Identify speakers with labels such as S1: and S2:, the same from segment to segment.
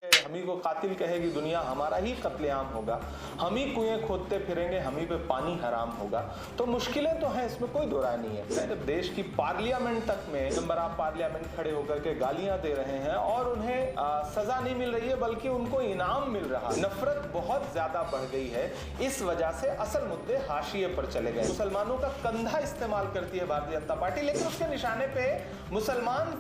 S1: हम ही को कातिल कहेगी दुनिया, हमारा ही कत्लेआम होगा, हम ही कुएं खोदते फिरेंगे, हम ही पे पानी हराम होगा। तो मुश्किलें तो हैं, इसमें कोई दो राय नहीं है। जब देश की पार्लियामेंट तक में मेंबर ऑफ पार्लियामेंट खड़े होकर के गालियां दे रहे हैं और उन्हें सजा नहीं मिल रही है बल्कि उनको इनाम मिल रहा है, नफरत बहुत ज्यादा बढ़ गई है। इस वजह से असल मुद्दे हाशिए पर चले गए। मुसलमानों का कंधा इस्तेमाल करती है भारतीय जनता पार्टी, लेकिन उसके निशाने पे मुसलमान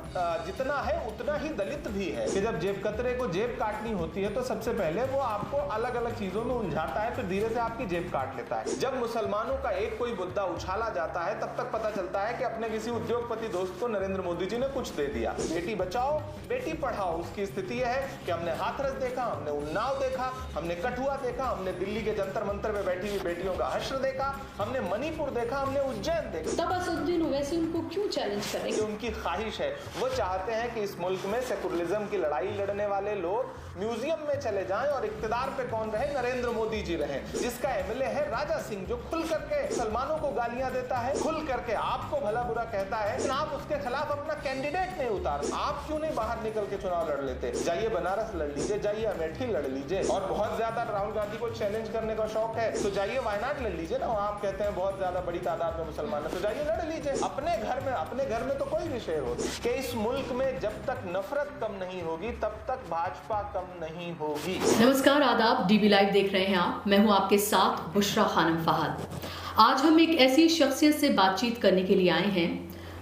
S1: जितना है उतना ही दलित भी है कि जब जेब कतरे को जेब काटनी होती है तो सबसे पहले वो आपको अलग अलग चीजों में उलझाता है, फिर धीरे से आपकी जेब काट लेता है। जब मुसलमानों का एक कोई मुद्दा उछाला जाता है तब तक पता चलता है कि अपने किसी उद्योगपति दोस्त को नरेंद्र मोदी जी ने कुछ दे दिया। बेटी बचाओ बेटी पढ़ाओ, उसकी स्थिति यह है कि हमने हाथरस देखा, हमने उन्नाव देखा, हमने कठुआ देखा, हमने दिल्ली के जंतर मंतर में बैठी हुई बेटियों का हश्र देखा, हमने मणिपुर देखा, हमने उज्जैन देखा।
S2: तब असदुद्दीन ओवैसी उनको क्यों चैलेंज करेंगे?
S1: उनकी ख्वाहिश है, वो चाहते हैं कि इस मुल्क में सेकुलरिज्म की लड़ाई लड़ने वाले लोग म्यूजियम में चले जाएं और इक्तिदार पे कौन रहे? नरेंद्र मोदी जी रहे, जिसका एमएलए है राजा सिंह, जो खुल करके मुसलमानों को गालियां देता है, खुल करके आपको भला बुरा कहता है, लेकिन आप उसके खिलाफ अपना कैंडिडेट नहीं उतार। आप क्यों नहीं बाहर निकल के चुनाव लड़ लेते? जाइए बनारस लड़ लीजिए, जाइए अमेठी लड़ लीजिए, और बहुत ज्यादा राहुल गांधी को चैलेंज करने का शौक है तो जाइए वायनाड लड़ लीजिए ना। आप कहते हैं बहुत ज्यादा बड़ी तादाद में मुसलमान है तो जाइए लड़ लीजिए अपने घर में तो कोई भी शेर हो कि इस मुल्क में जब तक नफरत कम नहीं होगी तब तक भाजपा कम नहीं होगी।
S2: नमस्कार, आदाब, डीबी लाइव देख रहे हैं आप। मैं हूं आपके साथ बुशरा खानम फहद। आज हम एक ऐसी शख्सियत से बातचीत करने के लिए आए हैं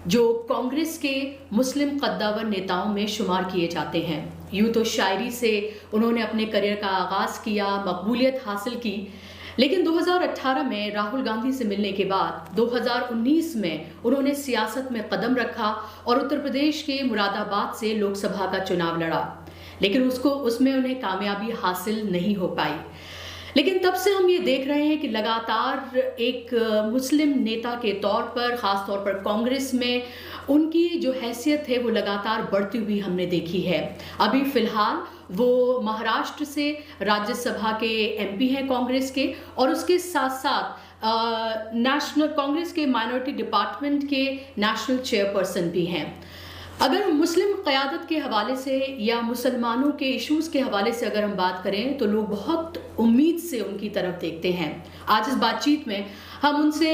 S2: जो कांग्रेस के मुस्लिम कद्दावर नेताओं में शुमार किए जाते हैं। यूं तो शायरी से उन्होंने अपने करियर का आगाज किया, मकबूलियत हासिल की, लेकिन 2018 में राहुल गांधी से मिलने के बाद 2019 में उन्होंने सियासत में कदम रखा और उत्तर प्रदेश के मुरादाबाद से लोकसभा का चुनाव लड़ा, लेकिन उसमें उन्हें कामयाबी हासिल नहीं हो पाई। लेकिन तब से हम ये देख रहे हैं कि लगातार एक मुस्लिम नेता के तौर पर, ख़ास तौर पर कांग्रेस में उनकी जो हैसियत है वो लगातार बढ़ती हुई हमने देखी है। अभी फ़िलहाल वो महाराष्ट्र से राज्यसभा के एमपी हैं कांग्रेस के, और उसके साथ साथ नेशनल कांग्रेस के माइनॉरिटी डिपार्टमेंट के नेशनल चेयरपर्सन भी हैं। अगर मुस्लिम क़यादत के हवाले से या मुसलमानों के इश्यूज़ के हवाले से अगर हम बात करें तो लोग बहुत उम्मीद से उनकी तरफ देखते हैं। आज इस बातचीत में हम उनसे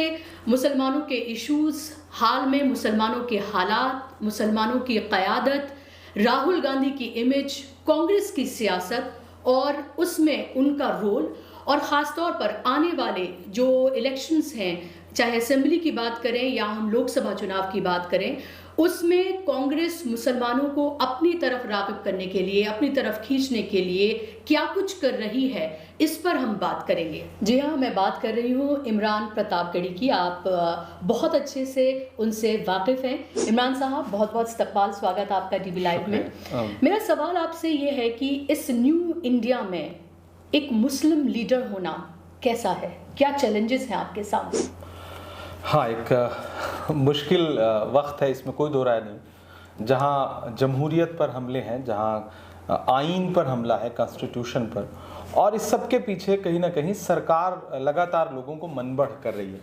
S2: मुसलमानों के इश्यूज़, हाल में मुसलमानों के हालात, मुसलमानों की क़यादत, राहुल गांधी की इमेज, कांग्रेस की सियासत और उसमें उनका रोल, और ख़ास तौर पर आने वाले जो इलेक्शंस हैं, चाहे असेंबली की बात करें या हम लोकसभा चुनाव की बात करें, उसमें कांग्रेस मुसलमानों को अपनी तरफ राग़िब करने के लिए, अपनी तरफ खींचने के लिए क्या कुछ कर रही है, इस पर हम बात करेंगे। जी हाँ, मैं बात कर रही हूँ इमरान प्रतापगढ़ी की। आप बहुत अच्छे से उनसे वाकिफ़ हैं। इमरान साहब, बहुत बहुत इस्तकबाल, स्वागत आपका डीबी लाइव में। मेरा सवाल आपसे ये है कि इस न्यू इंडिया में एक मुस्लिम लीडर होना कैसा है? क्या चैलेंजेस हैं आपके सामने?
S1: हाँ, एक मुश्किल वक्त है, इसमें कोई दो राय नहीं। जहाँ जमहूरियत पर हमले हैं, जहाँ आईन पर हमला है, कॉन्स्टिट्यूशन पर, और इस सब के पीछे कहीं ना कहीं सरकार लगातार लोगों को मनबढ़ कर रही है।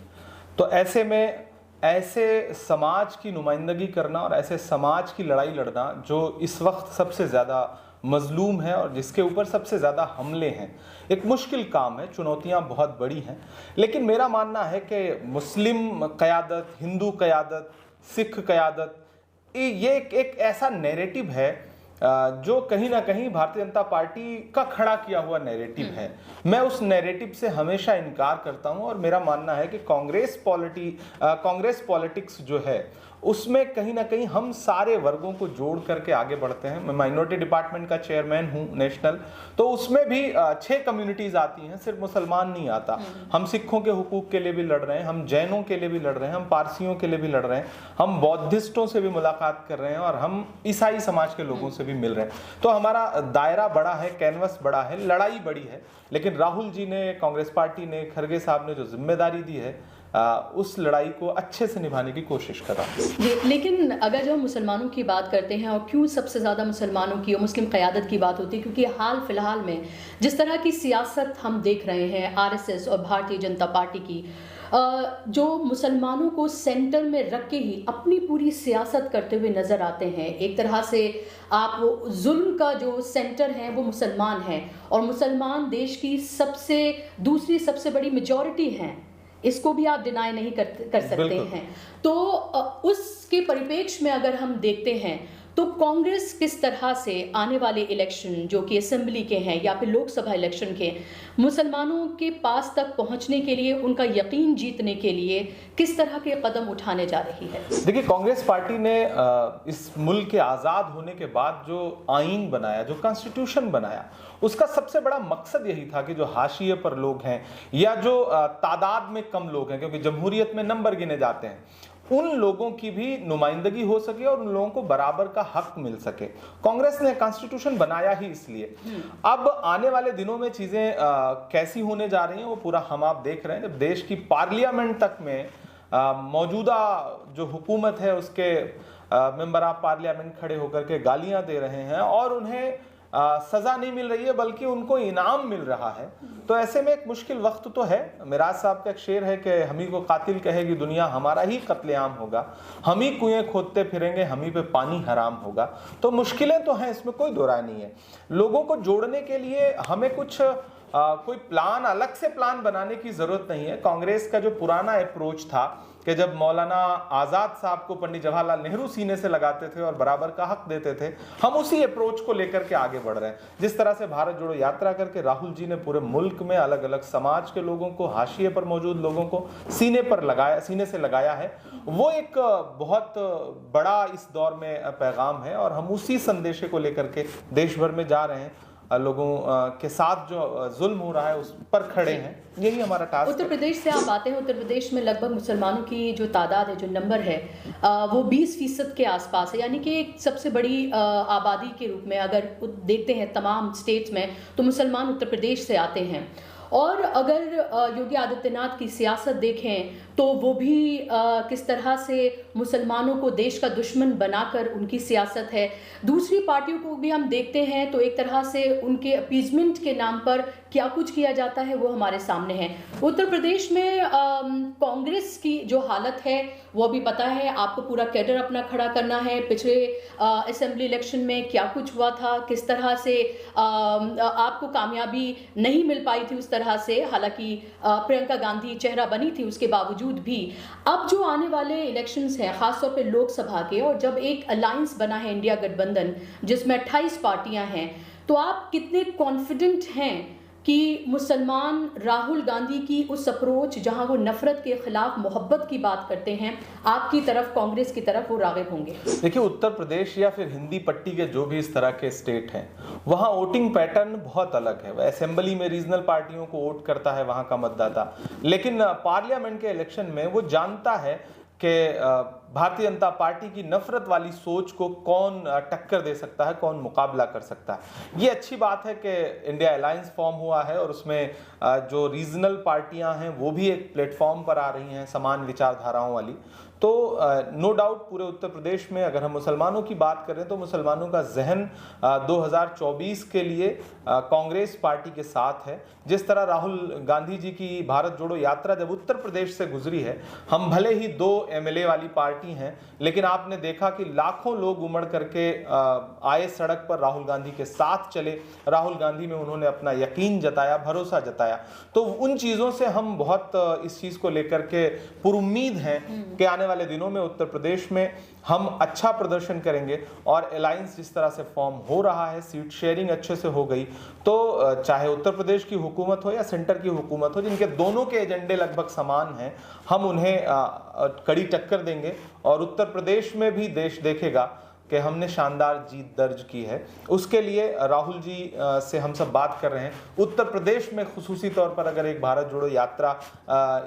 S1: तो ऐसे में ऐसे समाज की नुमाइंदगी करना और ऐसे समाज की लड़ाई लड़ना जो इस वक्त सबसे ज़्यादा मजलूम है और जिसके ऊपर सबसे ज़्यादा हमले हैं, एक मुश्किल काम है। चुनौतियां बहुत बड़ी हैं, लेकिन मेरा मानना है कि मुस्लिम क़यादत, हिंदू क़यादत, सिख क़यादत, ये एक ऐसा नैरेटिव है जो कहीं ना कहीं भारतीय जनता पार्टी का खड़ा किया हुआ नैरेटिव है। मैं उस नैरेटिव से हमेशा इनकार करता हूं, और मेरा मानना है कि कांग्रेस पॉलिटिक्स जो है उसमें कहीं ना कहीं हम सारे वर्गों को जोड़ करके आगे बढ़ते हैं। मैं माइनॉरिटी डिपार्टमेंट का चेयरमैन हूं नेशनल, तो उसमें भी 6 कम्युनिटीज़ आती हैं, सिर्फ मुसलमान नहीं आता। हम सिखों के हुकूक के लिए भी लड़ रहे हैं, हम जैनों के लिए भी लड़ रहे हैं, हम पारसियों के लिए भी लड़ रहे हैं, हम बौद्धिस्टों से भी मुलाकात कर रहे हैं, और हम ईसाई समाज के लोगों से भी मिल रहे हैं। तो हमारा दायरा बड़ा है, कैनवस बड़ा है, लड़ाई बड़ी है। लेकिन राहुल जी ने, कांग्रेस पार्टी ने, खरगे साहब ने जो जिम्मेदारी दी है, उस लड़ाई को अच्छे से निभाने की कोशिश कर रहा है।
S2: लेकिन अगर जो मुसलमानों की बात करते हैं, और क्यों सबसे ज़्यादा मुसलमानों की और मुस्लिम क़यादत की बात होती है, क्योंकि हाल फिलहाल में जिस तरह की सियासत हम देख रहे हैं आरएसएस और भारतीय जनता पार्टी की, जो मुसलमानों को सेंटर में रख के ही अपनी पूरी सियासत करते हुए नज़र आते हैं। एक तरह से आप वो जुल्म का जो सेंटर है वो मुसलमान हैं, और मुसलमान देश की दूसरी सबसे बड़ी मेजॉरिटी हैं, इसको भी आप डिनाई नहीं कर सकते हैं। तो उसके परिप्रेक्ष्य में अगर हम देखते हैं तो कांग्रेस किस तरह से आने वाले इलेक्शन जो कि असेंबली के हैं या फिर लोकसभा इलेक्शन के, मुसलमानों के पास तक पहुंचने के लिए, उनका यकीन जीतने के लिए किस तरह के कदम उठाने जा रही है?
S1: देखिए, कांग्रेस पार्टी ने इस मुल्क के आज़ाद होने के बाद जो आईन बनाया, जो कॉन्स्टिट्यूशन बनाया, उसका सबसे बड़ा मकसद यही था कि जो हाशिए पर लोग हैं या जो तादाद में कम लोग हैं, क्योंकि जमहूरियत में नंबर गिने जाते हैं, उन लोगों की भी नुमाइंदगी हो सके और उन लोगों को बराबर का हक मिल सके। कांग्रेस ने कॉन्स्टिट्यूशन बनाया ही इसलिए। अब आने वाले दिनों में चीजें कैसी होने जा रही हैं वो पूरा हम आप देख रहे हैं। जब देश की पार्लियामेंट तक में मौजूदा जो हुकूमत है उसके मेंबर ऑफ पार्लियामेंट खड़े होकर के गालियां दे रहे हैं और उन्हें सजा नहीं मिल रही है बल्कि उनको इनाम मिल रहा है, तो ऐसे में एक मुश्किल वक्त तो है। मिराज साहब का एक शेर है कि हम ही को कातिल कहेगी दुनिया, हमारा ही कत्लेआम होगा, हम ही कुएं खोदते फिरेंगे, हम ही पे पानी हराम होगा। तो मुश्किलें तो हैं, इसमें कोई दो राय नहीं है। लोगों को जोड़ने के लिए हमें कुछ कोई प्लान, अलग से प्लान बनाने की जरूरत नहीं है। कांग्रेस का जो पुराना अप्रोच था कि जब मौलाना आज़ाद साहब को पंडित जवाहरलाल नेहरू सीने से लगाते थे और बराबर का हक देते थे, हम उसी अप्रोच को लेकर के आगे बढ़ रहे हैं। जिस तरह से भारत जोड़ो यात्रा करके राहुल जी ने पूरे मुल्क में अलग अलग समाज के लोगों को, हाशिए पर मौजूद लोगों को सीने से लगाया है, वो एक बहुत बड़ा इस दौर में पैगाम है और हम उसी संदेशे को लेकर के देश भर में जा रहे हैं। लोगों के साथ जो जुल्म हो रहा है उस पर खड़े हैं, यही हमारा टास्क।
S2: उत्तर प्रदेश से आप आते हैं। उत्तर प्रदेश में लगभग मुसलमानों की जो तादाद है, जो नंबर है, वो 20% के आसपास है, यानी कि एक सबसे बड़ी आबादी के रूप में अगर देखते हैं तमाम स्टेट्स में तो मुसलमान उत्तर प्रदेश से आते हैं। और अगर योगी आदित्यनाथ की सियासत देखें तो वो भी किस तरह से मुसलमानों को देश का दुश्मन बनाकर उनकी सियासत है। दूसरी पार्टियों को भी हम देखते हैं तो एक तरह से उनके अपीजमेंट के नाम पर क्या कुछ किया जाता है वो हमारे सामने है। उत्तर प्रदेश में कांग्रेस की जो हालत है वो भी पता है आपको, पूरा कैडर अपना खड़ा करना है। पिछले असेंबली इलेक्शन में क्या कुछ हुआ था, किस तरह से आपको कामयाबी नहीं मिल पाई थी उस तरह से, हालांकि प्रियंका गांधी चेहरा बनी थी उसके बावजूद भी। अब जो आने वाले इलेक्शंस हैं खासतौर पे लोकसभा के, और जब एक अलायंस बना है इंडिया गठबंधन जिसमें 28 पार्टियां हैं, तो आप कितने कॉन्फिडेंट हैं कि मुसलमान राहुल गांधी की उस अप्रोच जहां वो नफरत के खिलाफ मोहब्बत की बात करते हैं, आपकी तरफ, कांग्रेस की तरफ वो राग़िब होंगे? देखिए,
S1: उत्तर प्रदेश या फिर हिंदी पट्टी के जो भी इस तरह के स्टेट हैं वहाँ वोटिंग पैटर्न बहुत अलग है। असेंबली में रीजनल पार्टियों को वोट करता है वहाँ का मतदाता, लेकिन पार्लियामेंट के इलेक्शन में वो जानता है कि भारतीय जनता पार्टी की नफरत वाली सोच को कौन टक्कर दे सकता है, कौन मुकाबला कर सकता है। ये अच्छी बात है कि इंडिया अलायंस फॉर्म हुआ है और उसमें जो रीजनल पार्टियां हैं वो भी एक प्लेटफॉर्म पर आ रही हैं समान विचारधाराओं वाली। तो नो डाउट पूरे उत्तर प्रदेश में अगर हम मुसलमानों की बात करें तो मुसलमानों का जहन 2024 के लिए कांग्रेस पार्टी के साथ है। जिस तरह राहुल गांधी जी की भारत जोड़ो यात्रा जब उत्तर प्रदेश से गुजरी है, हम भले ही 2 MLA वाली पार्टी हैं, लेकिन आपने देखा कि लाखों लोग उमड़ करके आए सड़क पर, राहुल गांधी के साथ चले, राहुल गांधी में उन्होंने अपना यकीन जताया, भरोसा जताया। तो उन चीज़ों से हम बहुत इस चीज़ को लेकर के पुरुम्मीद हैं कि आने वाले दिनों में उत्तर प्रदेश में हम अच्छा प्रदर्शन करेंगे। और अलायंस जिस तरह से फॉर्म हो रहा है, सीट शेयरिंग अच्छे से हो गई, तो चाहे उत्तर प्रदेश की हुकूमत हो या सेंटर की हुकूमत हो, जिनके दोनों के एजेंडे लगभग समान हैं, हम उन्हें कड़ी टक्कर देंगे। और उत्तर प्रदेश में भी देश देखेगा कि हमने शानदार जीत दर्ज की है। उसके लिए राहुल जी से हम सब बात कर रहे हैं। उत्तर प्रदेश में खुसूसी तौर पर अगर एक भारत जोड़ो यात्रा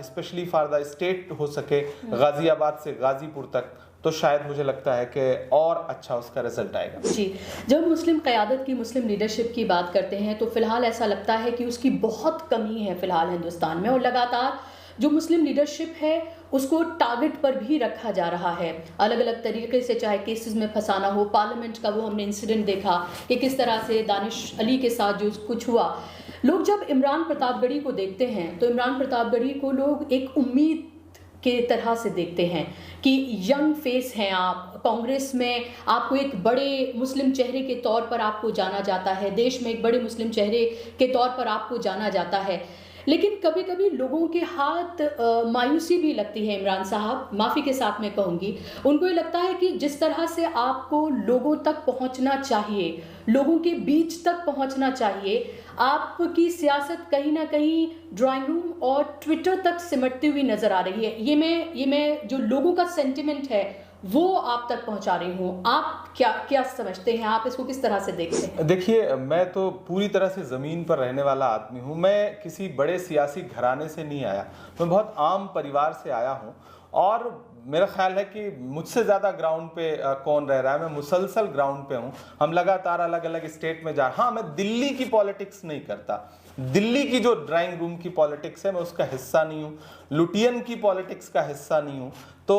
S1: स्पेशली फॉर द स्टेट हो सके, गाजियाबाद से गाजीपुर तक, तो शायद मुझे लगता है कि और अच्छा उसका रिजल्ट आएगा।
S2: जी, जब मुस्लिम क़यादत की, मुस्लिम लीडरशिप की बात करते हैं तो फिलहाल ऐसा लगता है कि उसकी बहुत कमी है फिलहाल हिंदुस्तान में, और लगातार जो मुस्लिम लीडरशिप है उसको टारगेट पर भी रखा जा रहा है अलग अलग तरीके से, चाहे केसेस में फंसाना हो। पार्लियामेंट का वो हमने इंसिडेंट देखा कि किस तरह से दानिश अली के साथ जो कुछ हुआ, लोग जब इमरान प्रतापगढ़ी को देखते हैं तो इमरान प्रतापगढ़ी को लोग एक उम्मीद के तरह से देखते हैं कि यंग फेस हैं आप, कांग्रेस में आपको एक बड़े मुस्लिम चेहरे के तौर पर आपको जाना जाता है, देश में एक बड़े मुस्लिम चेहरे के तौर पर आपको जाना जाता है। लेकिन कभी कभी लोगों के हाथ मायूसी भी लगती है इमरान साहब, माफ़ी के साथ मैं कहूँगी। उनको ये लगता है कि जिस तरह से आपको लोगों तक पहुँचना चाहिए, लोगों के बीच तक पहुँचना चाहिए, आपकी सियासत कहीं ना कहीं ड्राइंग रूम और ट्विटर तक सिमटती हुई नज़र आ रही है। ये मैं जो लोगों का सेंटिमेंट है वो आप तक पहुंचा रही हूँ। आप क्या समझते हैं, आप इसको किस तरह से देखते हैं?
S1: देखिए, मैं तो पूरी तरह से ज़मीन पर रहने वाला आदमी हूँ। मैं किसी बड़े सियासी घराने से नहीं आया, मैं बहुत आम परिवार से आया हूँ और मेरा ख्याल है कि मुझसे ज़्यादा ग्राउंड पे कौन रह रहा है। मैं मुसलसल ग्राउंड पे हूँ। हम लगातार अलग अलग स्टेट में हाँ, मैं दिल्ली की पॉलिटिक्स नहीं करता। दिल्ली की जो ड्राइंग रूम की पॉलिटिक्स है मैं उसका हिस्सा नहीं हूँ, लुटियन की पॉलिटिक्स का हिस्सा नहीं हूँ, तो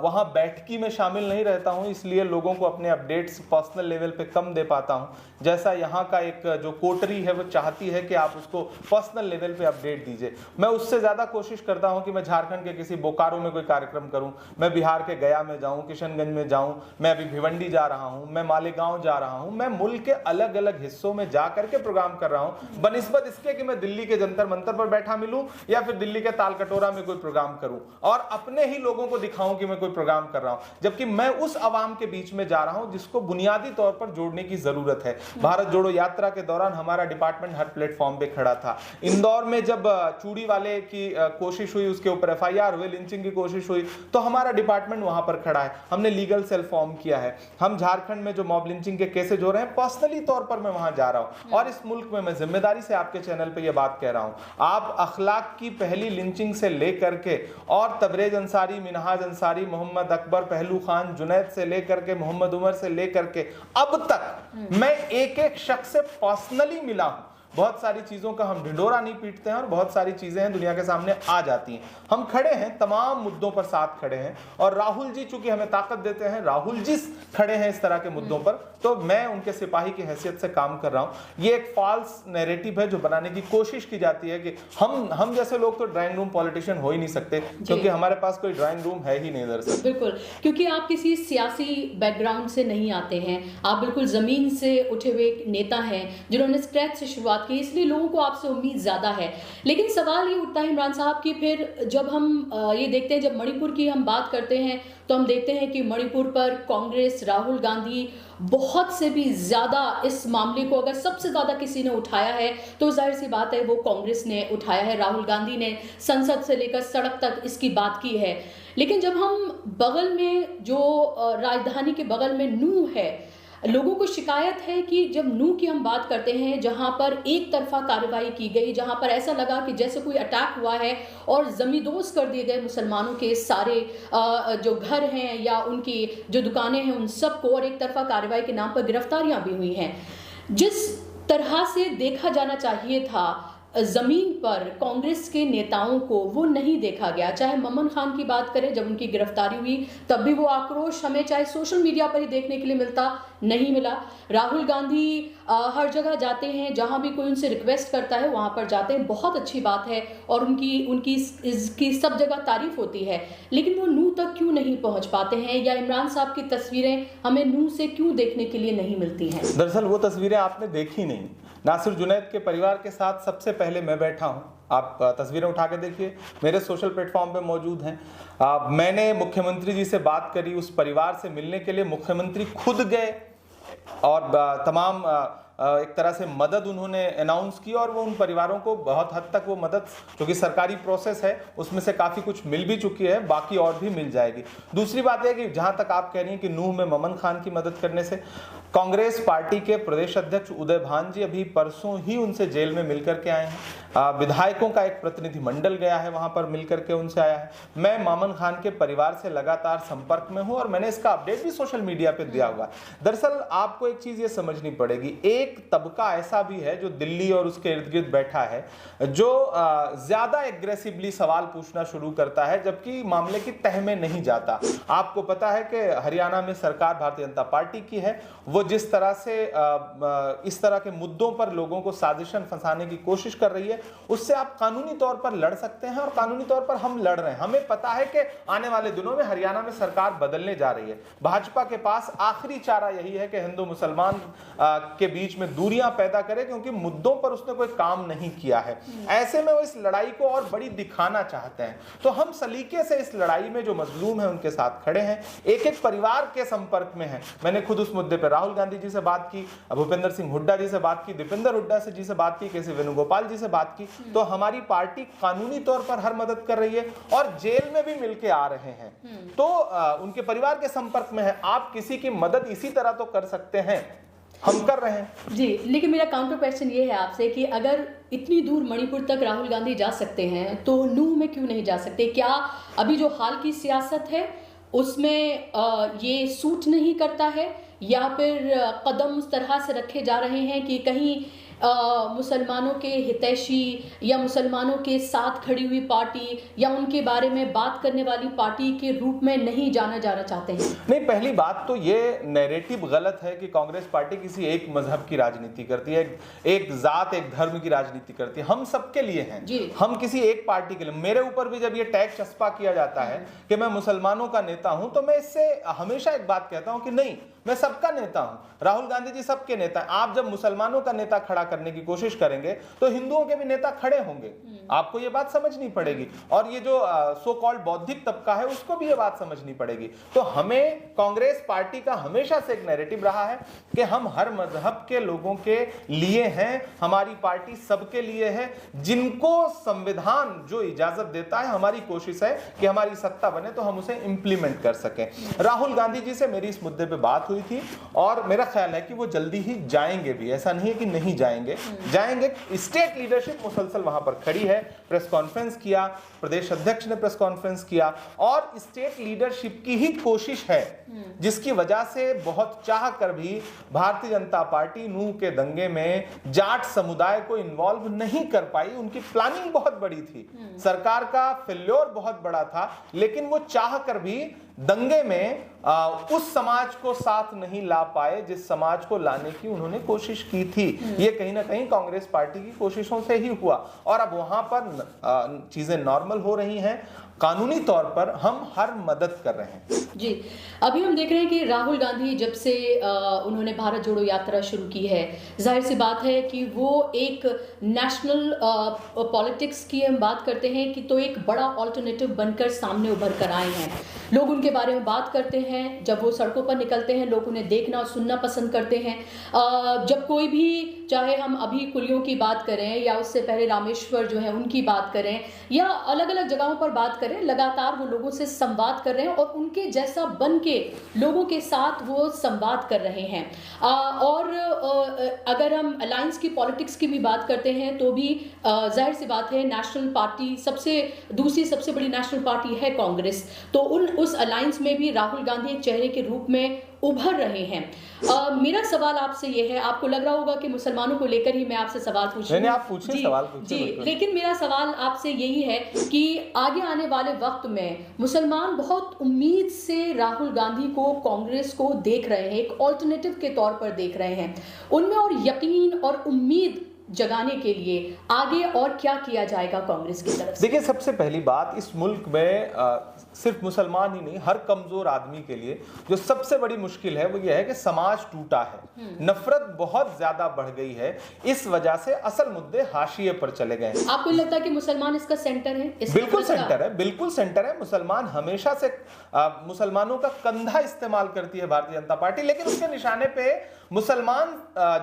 S1: वहाँ बैठकी में शामिल नहीं रहता हूँ, इसलिए लोगों को अपने अपडेट्स पर्सनल लेवल पे कम दे पाता हूँ। जैसा यहाँ का एक जो कोटरी है वो चाहती है कि आप उसको पर्सनल लेवल पे अपडेट दीजिए, मैं उससे ज़्यादा कोशिश करता हूँ कि मैं झारखंड के किसी बोकारो में कोई कार्यक्रम करूँ, मैं बिहार के गया में जाऊँ, किशनगंज में जाऊँ, मैं अभी भिवंडी जा रहा हूँ, मैं मालेगांव जा रहा हूँ, मैं मुल्क के अलग अलग हिस्सों में जा करके प्रोग्राम कर रहा हूँ, बनिस्बत इसके कि मैं दिल्ली के जंतर मंतर पर बैठा मिलूं या फिर दिल्ली के ताल कटोरा में कोई प्रोग्राम करूं और अपने ही लोगों को दिखाऊं कि मैं कोई प्रोग्राम कर रहा हूं, जबकि मैं उस आवाम के बीच में जा रहा हूं जिसको बुनियादी तौर पर जोड़ने की जरूरत है। भारत जोड़ो यात्रा के दौरान हमारा डिपार्टमेंट हर प्लेटफॉर्म पे खड़ा था। इंदौर में जब चूड़ी वाले की कोशिश हुई, उसके ऊपर FIR हुए, लिंचिंग की कोशिश हुई, तो हमारा डिपार्टमेंट वहां पर खड़ा है, हमने लीगल सेल फॉर्म किया है। हम झारखंड में जो मॉब लिंचिंग के केसेज हो रहे हैं, पर्सनली तौर पर मैं वहां जा रहा हूं और इस मुल्क में मैं जिम्मेदारी से आपके चैनल पर यह बात कह रहा हूं, आप अखलाक की पहली लिंचिंग से लेकर के और तबरेज अंसारी, मिनहाज अंसारी, मोहम्मद अकबर, पहलू खान, जुनैद से लेकर के मोहम्मद उमर से लेकर के अब तक मैं एक एक शख्स से पर्सनली मिला हूं। बहुत सारी चीज़ों का हम ढिंडोरा नहीं पीटते हैं और बहुत सारी चीज़ें हैं दुनिया के सामने आ जाती हैं। हम खड़े हैं, तमाम मुद्दों पर साथ खड़े हैं और राहुल जी चूंकि हमें ताकत देते हैं, राहुल जी खड़े हैं इस तरह के मुद्दों पर, तो मैं उनके सिपाही की हैसियत से काम कर रहा हूं। ये एक फॉल्स नैरेटिव है जो बनाने की कोशिश की जाती है कि हम जैसे लोग तो ड्राइंग रूम पॉलिटिशियन हो ही नहीं सकते, क्योंकि हमारे पास कोई ड्राइंग रूम है ही नहीं दरअसल।
S2: बिल्कुल, क्योंकि आप किसी सियासी बैकग्राउंड से नहीं आते हैं, आप बिल्कुल जमीन से उठे हुए नेता हैं जिन्होंने स्क्रैच से शुरुआत की, इसलिए लोगों को आपसे उम्मीद ज़्यादा है। लेकिन सवाल ये उठता है इमरान साहब कि फिर जब हम ये देखते हैं, जब मणिपुर की हम बात करते हैं तो हम देखते हैं कि मणिपुर पर कांग्रेस, राहुल गांधी बहुत से भी ज़्यादा इस मामले को अगर सबसे ज़्यादा किसी ने उठाया है तो जाहिर सी बात है वो कांग्रेस ने उठाया है। राहुल गांधी ने संसद से लेकर सड़क तक इसकी बात की है। लेकिन जब हम बगल में जो राजधानी के बगल में नूह है, लोगों को शिकायत है कि जब नूह की हम बात करते हैं जहां पर एक तरफा कार्रवाई की गई, जहां पर ऐसा लगा कि जैसे कोई अटैक हुआ है और जमींदोज कर दिए गए मुसलमानों के सारे जो घर हैं या उनकी जो दुकानें हैं उन सबको, और एक तरफा कार्रवाई के नाम पर गिरफ्तारियां भी हुई हैं। जिस तरह से देखा जाना चाहिए था जमीन पर कांग्रेस के नेताओं को, वो नहीं देखा गया। चाहे ममन खान की बात करें, जब उनकी गिरफ्तारी हुई तब भी वो आक्रोश हमें चाहे सोशल मीडिया पर ही देखने के लिए नहीं मिला। राहुल गांधी हर जगह जाते हैं, जहां भी कोई उनसे रिक्वेस्ट करता है वहां पर जाते हैं, बहुत अच्छी बात है और उनकी इसकी सब जगह तारीफ होती है। लेकिन वो नूह तक क्यों नहीं पहुंच पाते हैं, या इमरान साहब की तस्वीरें हमें नूह से क्यों देखने के लिए नहीं मिलती हैं?
S1: दरअसल वो तस्वीरें आपने देखी नहीं। नासिर जुनैद के परिवार के साथ सबसे पहले मैं बैठा हूं, आप तस्वीरें उठा के देखिए, मेरे सोशल प्लेटफॉर्म पे मौजूद हैं। मैंने मुख्यमंत्री जी से बात करी, उस परिवार से मिलने के लिए मुख्यमंत्री खुद गए और तमाम एक तरह से मदद उन्होंने अनाउंस की और वो उन परिवारों को बहुत हद तक वो मदद, क्योंकि सरकारी प्रोसेस है उसमें से काफ़ी कुछ मिल भी चुकी है, बाकी और भी मिल जाएगी। दूसरी बात है कि जहाँ तक आप कह रही हैं कि नूह में ममन खान की मदद करने से, कांग्रेस पार्टी के प्रदेश अध्यक्ष उदय भान जी अभी परसों ही उनसे जेल में मिलकर के आए हैं। विधायकों का एक प्रतिनिधि मंडल गया है, वहां पर मिलकर के उनसे आया है। मैं मामन खान के परिवार से लगातार संपर्क में हूं और मैंने इसका अपडेट भी सोशल मीडिया पे दिया हुआ है। दरअसल आपको एक चीज ये समझनी पड़ेगी, एक तबका ऐसा भी है जो दिल्ली और उसके इर्द गिर्द बैठा है, जो ज्यादा एग्रेसिवली सवाल पूछना शुरू करता है जबकि मामले की तह में नहीं जाता। आपको पता है कि हरियाणा में सरकार भारतीय जनता पार्टी की है, वो जिस तरह से इस तरह के मुद्दों पर लोगों को साजिशन फंसाने की कोशिश कर रही है, उससे आप कानूनी तौर पर लड़ सकते हैं और कानूनी तौर पर हम लड़ रहे हैं। हमें पता है कि आने वाले दिनों में हरियाणा में सरकार बदलने जा रही है। भाजपा के पास आखिरी चारा यही है कि हिंदू मुसलमान के बीच में दूरियां पैदा करे, क्योंकि मुद्दों पर उसने कोई काम नहीं किया है। ऐसे में वो इस लड़ाई को और बड़ी दिखाना चाहते हैं। तो हम सलीके से इस लड़ाई में जो मजलूम है उनके साथ खड़े हैं, एक एक परिवार के संपर्क में हैं। मैंने खुद उस मुद्दे पर राहुल गांधी जी से बात की, भूपेंद्र सिंह हुड्डा जी से बात की, दीपेंद्र हुड्डा जी से बात की, केसी वेणुगोपाल जी से बात की। तो हमारी पार्टी कानूनी तौर पर हर मदद कर रही है और जेल में भी मिलके आ रहे हैं, तो उनके परिवार के संपर्क में है। आप किसी की मदद इसी तरह तो कर सकते हैं, हम कर रहे हैं
S2: जी। लेकिन मेरा काउंटर क्वेश्चन ये है आपसे कि अगर इतनी दूर मणिपुर तक राहुल गांधी जा सकते हैं तो नूह में क्यों नहीं जा सकते? क्या अभी जो हाल की सियासत है उसमें ये सूट नहीं करता है, या फिर कदम उस तरह से रखे जा रहे हैं कि कहीं मुसलमानों के हितैषी या मुसलमानों के साथ खड़ी हुई पार्टी या उनके बारे में बात करने वाली पार्टी के रूप में नहीं जाना चाहते हैं? नहीं,
S1: पहली बात तो ये नैरेटिव गलत है कि कांग्रेस पार्टी किसी एक मजहब की राजनीति करती है, एक जात एक धर्म की राजनीति करती है। हम सबके लिए हैं, हम किसी एक पार्टी के लिए। मेरे ऊपर भी जब ये टैग चस्पा किया जाता है कि मैं मुसलमानों का नेता हूं, तो मैं इससे हमेशा एक बात कहता हूं कि नहीं, मैं सबका नेता हूं। राहुल गांधी जी सबके नेता हैं। आप जब मुसलमानों का नेता खड़ा करने की कोशिश करेंगे तो हिंदुओं के भी नेता खड़े होंगे। आपको ये बात समझनी पड़ेगी, और ये जो सो कॉल्ड बौद्धिक तबका है उसको भी ये बात समझनी पड़ेगी। तो हमें कांग्रेस पार्टी का हमेशा से एक नैरेटिव रहा है कि हम हर मजहब के लोगों के लिए हैं, हमारी पार्टी सबके लिए है। जिनको संविधान जो इजाजत देता है, हमारी कोशिश है कि हमारी सत्ता बने तो हम उसे इंप्लीमेंट कर सकें। राहुल गांधी जी से मेरी इस मुद्दे पे बात हुई थी और मेरा ख्याल है कि वो जल्दी ही जाएंगे भी, ऐसा नहीं है कि नहीं जाएंगे, जाएंगे। स्टेट लीडरशिप मुसलसल वहां पर खड़ी है, प्रेस कॉन्फ्रेंस किया, प्रदेश अध्यक्ष ने प्रेस कॉन्फ्रेंस किया, और स्टेट लीडरशिप की ही कोशिश है जिसकी वजह से बहुत चाह कर भी भारतीय जनता पार्टी नूह के दंगे में जाट समुदाय को इन्वॉल्व नहीं कर पाई। उनकी प्लानिंग बहुत बड़ी थी, सरकार का फेल्योर बहुत बड़ा था, लेकिन वो चाह कर भी दंगे में उस समाज को साथ नहीं ला पाए जिस समाज को लाने की उन्होंने कोशिश की थी। ये कहीं ना कहीं कांग्रेस पार्टी की कोशिशों से ही हुआ, और अब वहां पर चीजें नॉर्मल हो रही हैं। कानूनी तौर पर हम हर मदद कर रहे हैं। जी,
S2: अभी हम देख रहे हैं कि राहुल गांधी जब से उन्होंने भारत जोड़ो यात्रा शुरू की है, जाहिर सी बात है कि वो एक नेशनल पॉलिटिक्स की हम बात करते हैं कि तो एक बड़ा ऑल्टरनेटिव बनकर सामने उभर कर आए हैं। लोग उनके बारे में बात करते हैं, जब वो सड़कों पर निकलते हैं लोग उन्हें देखना और सुनना पसंद करते हैं। जब कोई भी, चाहे हम अभी कुलियों की बात करें या उससे पहले रामेश्वर जो है उनकी बात करें या अलग अलग जगहों पर बात करें, लगातार वो लोगों से संवाद कर रहे हैं और उनके जैसा बन के लोगों के साथ वो संवाद कर रहे हैं। और अगर हम अलायंस की पॉलिटिक्स की भी बात करते हैं तो भी जाहिर सी बात है, नेशनल पार्टी दूसरी सबसे बड़ी नेशनल पार्टी है कांग्रेस, तो उस अलायंस में भी राहुल गांधी एक चेहरे के रूप में उभर रहे हैं। मेरा सवाल आपसे ये है, आपको लग रहा होगा कि मुसलमानों को लेकर ही मैं आपसे सवाल पूछ रही हूं।
S1: आप पूछिए, सवाल पूछिए।
S2: जी, लेकिन मेरा सवाल आपसे यही है कि आगे आने वाले वक्त में मुसलमान बहुत उम्मीद से राहुल गांधी को, कांग्रेस को देख रहे हैं, एक ऑल्टरनेटिव के तौर पर देख रहे हैं। उनमें और यकीन और उम्मीद जगाने के लिए आगे और क्या किया जाएगा कांग्रेस की तरफ से?
S1: देखिए, सबसे पहली बात, इस मुल्क में सिर्फ मुसलमान ही नहीं, हर कमजोर आदमी के लिए जो सबसे बड़ी मुश्किल है वो ये है कि समाज टूटा है, नफरत बहुत ज्यादा बढ़ गई है। इस वजह से असल मुद्दे हाशिए पर चले गए।
S2: आपको लगता है कि मुसलमान इसका सेंटर है?
S1: बिल्कुल सेंटर है, बिल्कुल सेंटर है। मुसलमान हमेशा से मुसलमानों का कंधा इस्तेमाल करती है भारतीय जनता पार्टी, लेकिन उसके निशाने पे मुसलमान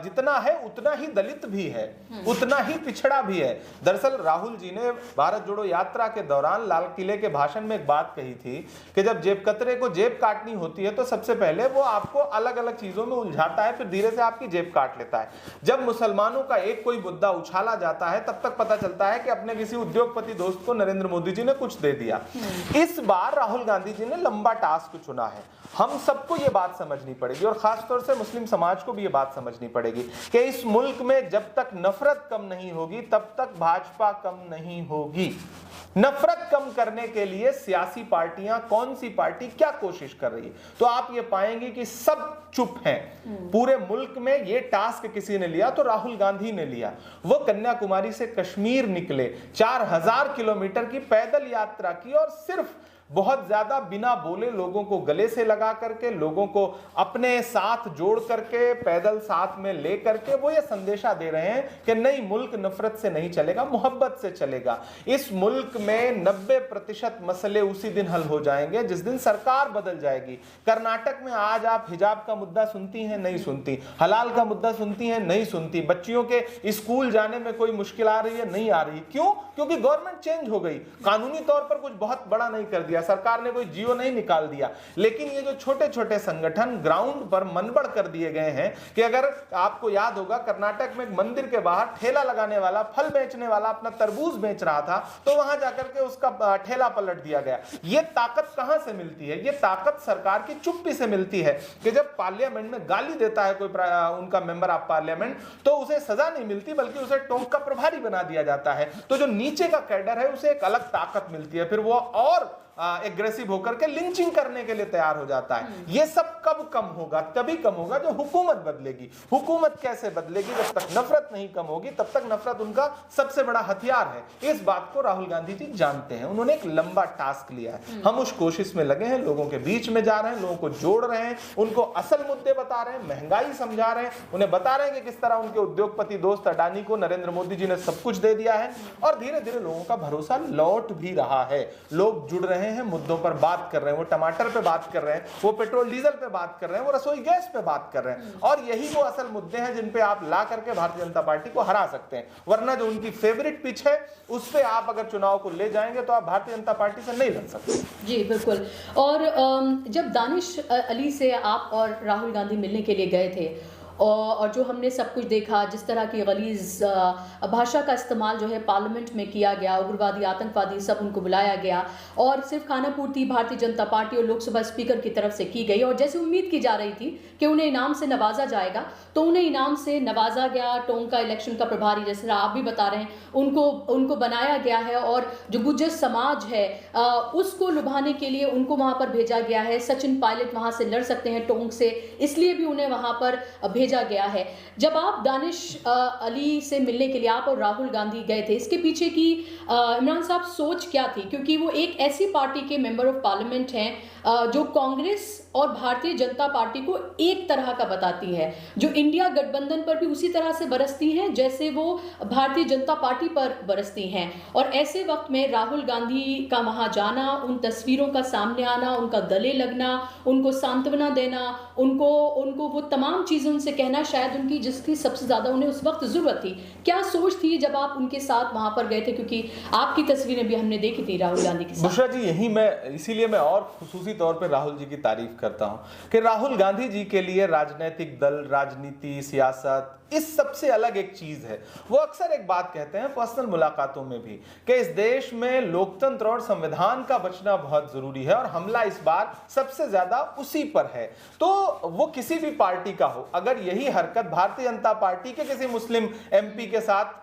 S1: जितना है उतना ही दलित भी है, उतना ही पिछड़ा भी है। दरअसल राहुल जी ने भारत जोड़ो यात्रा के दौरान लाल किले के भाषण में एक बात कही थी कि जब जेब कतरे को जेब काटनी होती है तो सबसे पहले वो आपको अलग अलग चीजों में उलझाता है, फिर धीरे से आपकी जेब काट लेता है। जब मुसलमानों का एक कोई मुद्दा उछाला जाता है तब तक पता चलता है कि अपने किसी उद्योगपति दोस्त को नरेंद्र मोदी जी ने कुछ दे दिया। इस बार राहुल गांधी जी ने लंबा टास्क चुना है। हम सबको ये बात समझनी पड़ेगी और खासतौर से मुस्लिम समाज को भी ये बात समझनी पड़ेगी कि इस मुल्क में जब तक नफरत कम नहीं होगी तब तक भाजपा कम नहीं होगी। नफरत कम करने के लिए सियासी पार्टियां, कौन सी पार्टी क्या कोशिश कर रही है, तो आप ये पाएंगे कि सब चुप हैं। पूरे मुल्क में ये टास्क किसी ने लिया तो राहुल गांधी ने लिया। वो कन्याकुमारी से कश्मीर निकले, 4000 किलोमीटर की पैदल यात्रा की और सिर्फ बहुत ज्यादा बिना बोले लोगों को गले से लगा करके, लोगों को अपने साथ जोड़ करके, पैदल साथ में ले करके वो ये संदेशा दे रहे हैं कि नहीं, मुल्क नफरत से नहीं चलेगा, मोहब्बत से चलेगा। इस मुल्क में 90% मसले उसी दिन हल हो जाएंगे जिस दिन सरकार बदल जाएगी। कर्नाटक में आज आप हिजाब का मुद्दा सुनती हैं? नहीं सुनती। हलाल का मुद्दा सुनती हैं? नहीं सुनती। बच्चियों के स्कूल जाने में कोई मुश्किल आ रही है? नहीं आ रही। क्यों? क्योंकि गवर्नमेंट चेंज हो गई। कानूनी तौर पर कुछ बहुत बड़ा नहीं कर दिया, सरकार ने कोई जियो नहीं निकाल दिया, लेकिन ये जो छोटे छोटे संगठन ग्राउंड पर मनबड़ कर दिए गए हैं कि अगर आपको याद होगा, कर्नाटक में एक मंदिर के बाहर ठेला लगाने वाला, फल बेचने वाला अपना तरबूज बेच रहा था, तो वहां जाकर के उसका ठेला पलट दिया गया। ये ताकत कहां से मिलती है? ये ताकत सरकार की चुप्पी से मिलती है कि जब पार्लियामेंट में गाली देता है कोई उनका मेंबर ऑफ पार्लियामेंट, तो उसे सजा नहीं मिलती बल्कि उसे टोंक का प्रभारी बना दिया जाता है। तो जो नीचे का कैडर है उसे एक अलग ताकत मिलती है, फिर वो और एग्रेसिव होकर के लिंचिंग करने के लिए तैयार हो जाता है। ये सब कब कम होगा? तभी कम होगा जो हुकूमत बदलेगी। हुकूमत कैसे बदलेगी? जब तक नफरत नहीं कम होगी तब तक नफरत उनका सबसे बड़ा हथियार है। इस बात को राहुल गांधी जी जानते हैं। उन्होंने एक लंबा टास्क लिया है। हम उस कोशिश में लगे हैं, लोगों के बीच में जा रहे हैं, लोगों को जोड़ रहे हैं, उनको असल मुद्दे बता रहे हैं, महंगाई समझा रहे हैं, उन्हें बता रहे हैं कि किस तरह उनके उद्योगपति दोस्त अडानी को नरेंद्र मोदी जी ने सब कुछ दे दिया है, और धीरे धीरे लोगों का भरोसा लौट भी रहा है। लोग जुड़ रहे हैं, मुद्दों पर बात कर रहे हैं, वो टमाटर पे बात कर रहे हैं, वो पेट्रोल डीजल पे बात कर रहे हैं, वो रसोई गैस पे बात कर रहे हैं, और यही वो असल मुद्दे हैं जिन पे आप ला करके भारतीय जनता पार्टी को हरा सकते हैं। वरना जो उनकी फेवरेट पिच है उस पे आप अगर चुनाव को ले जाएंगे तो आप भारतीय जनता पार्टी से नहीं लड़ सकते।
S2: जी बिल्कुल। और जब दानिश अली से आप और राहुल गांधी मिलने के लिए गए थे और जो हमने सब कुछ देखा, जिस तरह की गलीज भाषा का इस्तेमाल जो है पार्लियामेंट में किया गया, उग्रवादी, आतंकवादी सब उनको बुलाया गया, और सिर्फ खानापूर्ति भारतीय जनता पार्टी और लोकसभा स्पीकर की तरफ से की गई, और जैसे उम्मीद की जा रही थी कि उन्हें इनाम से नवाजा जाएगा, तो उन्हें इनाम से नवाजा गया। टोंक का इलेक्शन का प्रभारी, जैसे आप भी बता रहे हैं, उनको बनाया गया है, और जो गुज्जर समाज है उसको लुभाने के लिए उनको वहाँ पर भेजा गया है। सचिन पायलट वहाँ से लड़ सकते हैं टोंक से, इसलिए भी उन्हें वहाँ पर भेजा गया है। जब आप दानिश अली से मिलने के लिए आप और राहुल गांधी गए थे, इसके पीछे की इमरान साहब सोच क्या थी? क्योंकि वो एक ऐसी पार्टी के मेंबर ऑफ पार्लियामेंट हैं जो कांग्रेस और भारतीय जनता पार्टी को एक तरह का बताती है, जो इंडिया गठबंधन पर भी उसी तरह से बरसती हैं जैसे वो भारतीय जनता पार्टी पर बरसती हैं। और ऐसे वक्त में राहुल गांधी का वहां जाना, उन तस्वीरों का सामने आना, उनका गले लगना, उनको सांत्वना देना, उनको वो तमाम चीजें उनसे कहना, शायद उनकी जिसकी सबसे ज्यादा उन्हें उस वक्त जरूरत थी। क्या सोच थी जब आप उनके साथ वहां पर गए थे? क्योंकि आपकी तस्वीरें भी हमने देखी थी राहुल गांधी के साथ।
S1: बुशरा जी, इसीलिए मैं और खुसूसी तौर पर राहुल जी की तारीफ करता हूं कि राहुल गांधी जी के लिए राजनीतिक दल, राजनीति, सियासत, इस सबसे अलग एक चीज है। वो अक्सर एक बात कहते हैं पर्सनल मुलाकातों में भी कि इस देश में लोकतंत्र और संविधान का बचना बहुत जरूरी है, और हमला इस बार सबसे ज्यादा उसी पर है। तो वो किसी भी पार्टी का हो, अगर यही हरकत भारतीय जनता पार्टी के किसी मुस्लिम एमपी के साथ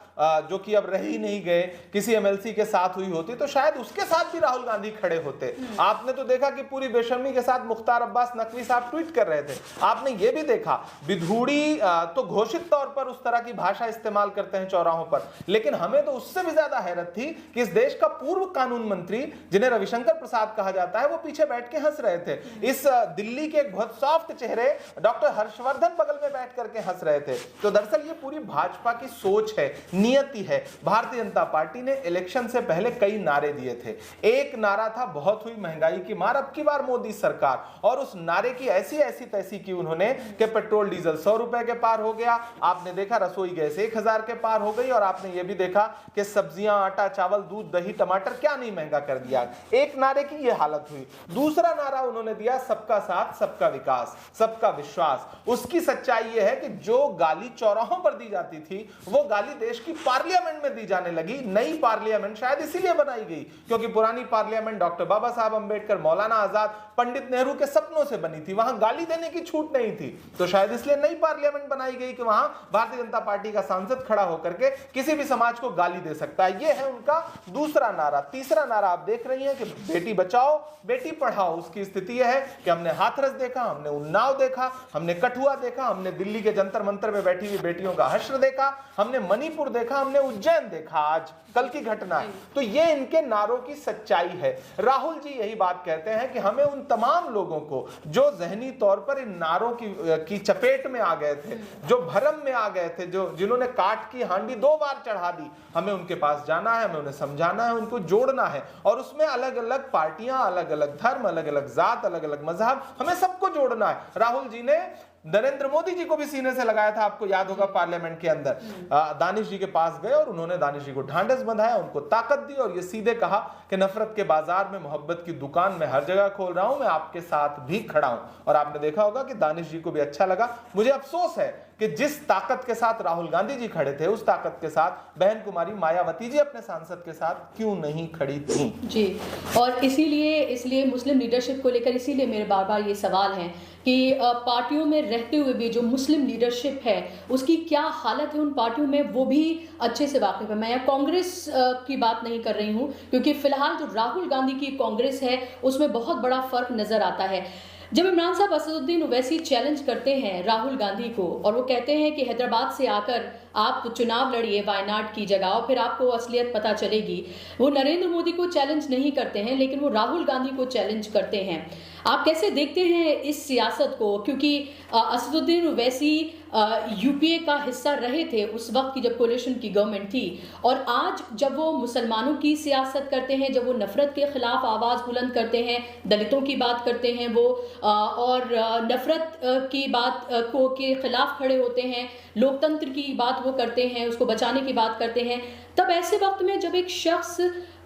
S1: जो कि अब रह ही नहीं गए, किसी एमएलसी के साथ हुई होती, तो शायद उसके साथ भी राहुल गांधी खड़े होते। आपने तो देखा कि पूरी बेशर्मी के साथ मुख्तार अब्बास नकवी साहब ट्वीट कर रहे थे। आपने ये भी देखा विधूड़ी तो घोषित तौर पर उस तरह की भाषा इस्तेमाल करते हैं चौराहों पर, लेकिन हमें तो उससे भी ज्यादा हैरत थी कि इस देश का पूर्व कानून मंत्री, जिन्हें रविशंकर प्रसाद कहा जाता है, वो पीछे बैठ के हंस रहे थे। इस दिल्ली के एक बहुत सॉफ्ट चेहरे डॉक्टर हर्षवर्धन बगल में बैठ करके हंस रहे थे। तो दरअसल ये पूरी भाजपा की सोच है, नियति है। भारतीय जनता पार्टी ने इलेक्शन से पहले कई नारे दिए थे। एक नारा था बहुत हुई महंगाई की मार, अब की बार मोदी सरकार, और उस नारे की ऐसी तैसी की उन्होंने कि पेट्रोल डीजल 100 रुपए के पार हो गया। आपने देखा रसोई गैस 1000 के पार हो गई, और आपने ये भी देखा कि सब्जियां, आटा, चावल, दूध, दही, टमाटर क्या नहीं महंगा कर दिया। एक नारे की ये हालत हुई। दूसरा नारा उन्होंने दिया सबका साथ, सबका विकास, सबका विश्वास। उसकी सच्चाई यह है कि जो गाली चौराहों पर दी जाती थी, वो गाली देश की पार्लियामेंट में दी जाने लगी। नई पार्लियामेंट शायद इसीलिए बनाई गई क्योंकि पुरानी पार्लियामेंट डॉक्टर बाबा साहब अंबेडकर, मौलाना आजाद पंडित नेहरू के सपनों से बनी थी, वहां गाली देने की छूट नहीं थी। तो शायद इसलिए नई पार्लियामेंट बनाई गई कि वहां भारतीय जनता पार्टी का सांसद खड़ा होकर के किसी भी समाज को गाली दे सकता है। यह है उनका दूसरा नारा। तीसरा नारा आप देख रही हैं कि बेटी बचाओ बेटी पढ़ाओ। उसकी स्थिति यह है कि हमने हाथरस देखा, हमने उन्नाव देखा, हमने कठुआ देखा, हमने दिल्ली के जंतर मंतर में बैठी हुई बेटियों का हश्र देखा, हमने मणिपुर देखा, हमने उज्जैन देखा, आज कल की घटना है। तो ये इनके नारों की सच्चाई है। राहुल जी यही बात कहते हैं कि हमें उन तमाम लोगों को जो जहनी तौर पर इन नारों की चपेट में आ गए थे, जो भरम में आ गए थे, जिन्होंने काट की हांडी 2 बार चढ़ा दी, हमें उनके पास जाना है, हमें उन्हें समझाना है, उनको जोड़ना है। और उसमें अलग अलग पार्टियां, अलग अलग धर्म, अलग अलग जात, अलग अलग मजहब, हमें सबको जोड़ना है। राहुल जी ने नरेंद्र मोदी जी को भी सीने से लगाया था, आपको याद होगा पार्लियामेंट के अंदर दानिश जी के पास गए और उन्होंने दानिश जी को ढांढस बंधाया, उनको ताकत दी और ये सीधे कहा कि नफरत के बाजार में मोहब्बत की दुकान मैं हर जगह खोल रहा हूं, मैं आपके साथ भी खड़ा हूं। और आपने देखा होगा कि दानिश जी को भी अच्छा लगा। मुझे अफसोस है कि जिस ताकत के साथ राहुल गांधी जी खड़े थे, उस ताकत के साथ बहन कुमारी मायावती जी अपने सांसद के साथ क्यों नहीं खड़ी थी
S2: जी। और इसीलिए मुस्लिम लीडरशिप को लेकर इसीलिए मेरे बार बार ये सवाल है कि पार्टियों में रहते हुए भी जो मुस्लिम लीडरशिप है उसकी क्या हालत है उन पार्टियों में, वो भी अच्छे से वाकिफ है। मैं यहाँ कांग्रेस की बात नहीं कर रही हूँ, क्योंकि फिलहाल जो राहुल गांधी की कांग्रेस है उसमें बहुत बड़ा फर्क नजर आता है। जब इमरान साहब असदुद्दीन ओवैसी चैलेंज करते हैं राहुल गांधी को और वो कहते हैं कि हैदराबाद से आकर आप चुनाव लड़िए वायनाड की जगह और फिर आपको असलियत पता चलेगी, वो नरेंद्र मोदी को चैलेंज नहीं करते हैं लेकिन वो राहुल गांधी को चैलेंज करते हैं। आप कैसे देखते हैं इस सियासत को, क्योंकि असदुद्दीन ओवैसी यूपीए का हिस्सा रहे थे उस वक्त की जब कोलिशन की गवर्नमेंट थी, और आज जब वो मुसलमानों की सियासत करते हैं, जब वो नफरत के खिलाफ आवाज़ बुलंद करते हैं, दलितों की बात करते हैं वो, और नफरत की बात को के खिलाफ खड़े होते हैं, लोकतंत्र की बात वो करते हैं, उसको बचाने की बात करते हैं, तब ऐसे वक्त में जब एक शख्स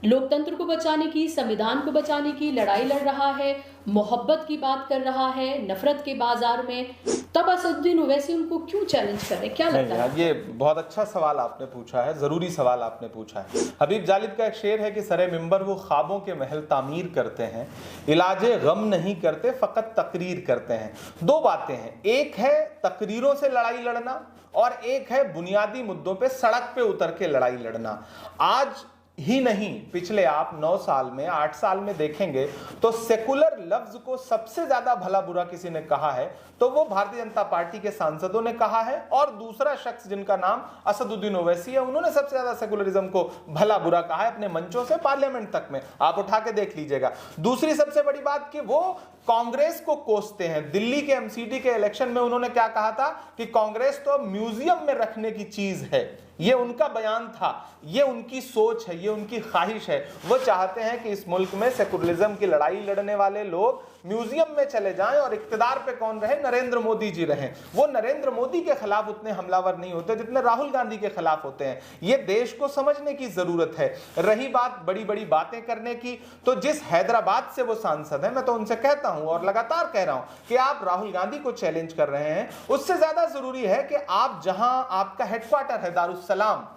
S2: लोकतंत्र को बचाने की, संविधान को बचाने की लड़ाई लड़ रहा है, मोहब्बत की बात कर रहा है नफरत के बाजार में, तब असदुद्दीन ओवैसी उनको क्यों चैलेंज कर रहे हैं? क्या लगता है?
S1: ये बहुत अच्छा सवाल आपने पूछा है, जरूरी सवाल आपने पूछा है। हबीब जालिद का एक शेर है कि सरे मिंबर वो ख्वाबों के महल तामीर करते हैं, इलाजे गम नहीं करते फकत तकरीर करते हैं। 2 बातें हैं, एक है तकरीरों से लड़ाई लड़ना और एक है बुनियादी मुद्दों पे सड़क पे उतर के लड़ाई लड़ना। आज ही नहीं, पिछले आप 9 साल में, 8 साल में देखेंगे तो सेकुलर लफ्ज को सबसे ज्यादा भला बुरा किसी ने कहा है तो वो भारतीय जनता पार्टी के सांसदों ने कहा है, और दूसरा शख्स जिनका नाम असदुद्दीन ओवैसी है, उन्होंने सबसे ज्यादा सेकुलरिज्म को भला बुरा कहा है अपने मंचों से पार्लियामेंट तक में, आप उठा के देख लीजिएगा। दूसरी सबसे बड़ी बात कि वो कांग्रेस को कोसते हैं। दिल्ली के एमसीडी के इलेक्शन में उन्होंने क्या कहा था कि कांग्रेस तो म्यूजियम में रखने की चीज है, ये उनका बयान था, ये उनकी सोच है, ये उनकी ख्वाहिश है। वो चाहते हैं कि इस मुल्क में सेकुलरिज्म की लड़ाई लड़ने वाले लोग म्यूजियम में चले जाएं और इक्तिदार पे कौन रहे? नरेंद्र मोदी जी रहें। वो नरेंद्र मोदी के खिलाफ उतने हमलावर नहीं होते जितने राहुल गांधी के खिलाफ होते हैं। ये देश को समझने की जरूरत है। रही बात बड़ी बड़ी बातें करने की, तो जिस हैदराबाद से वो सांसद है, मैं तो उनसे कहता हूं और लगातार कह रहा हूं कि आप राहुल गांधी को चैलेंज कर रहे हैं, उससे ज्यादा जरूरी है कि आप जहां आपका हेडक्वार्टर है दारुस्सलाम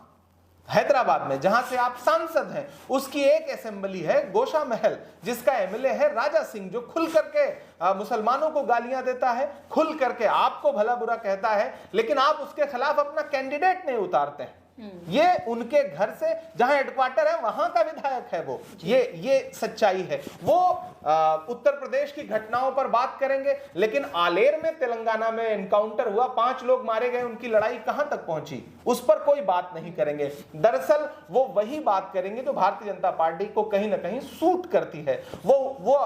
S1: हैदराबाद में, जहां से आप सांसद हैं, उसकी एक असेंबली है गोशा महल, जिसका एमएलए है राजा सिंह, जो खुल करके मुसलमानों को गालियां देता है, खुल करके आपको भला बुरा कहता है, लेकिन आप उसके खिलाफ अपना कैंडिडेट नहीं उतारते हैं। ये उनके घर से जहां हेडक्वार्टर है वहां का विधायक है वो। ये सच्चाई है। वो उत्तर प्रदेश की घटनाओं पर बात करेंगे, लेकिन आलेर में तेलंगाना में एनकाउंटर हुआ, 5 लोग मारे गए, उनकी लड़ाई कहां तक पहुंची, उस पर कोई बात नहीं करेंगे। दरअसल वो वही बात करेंगे जो भारतीय जनता पार्टी को कहीं ना कहीं सूट करती है। वो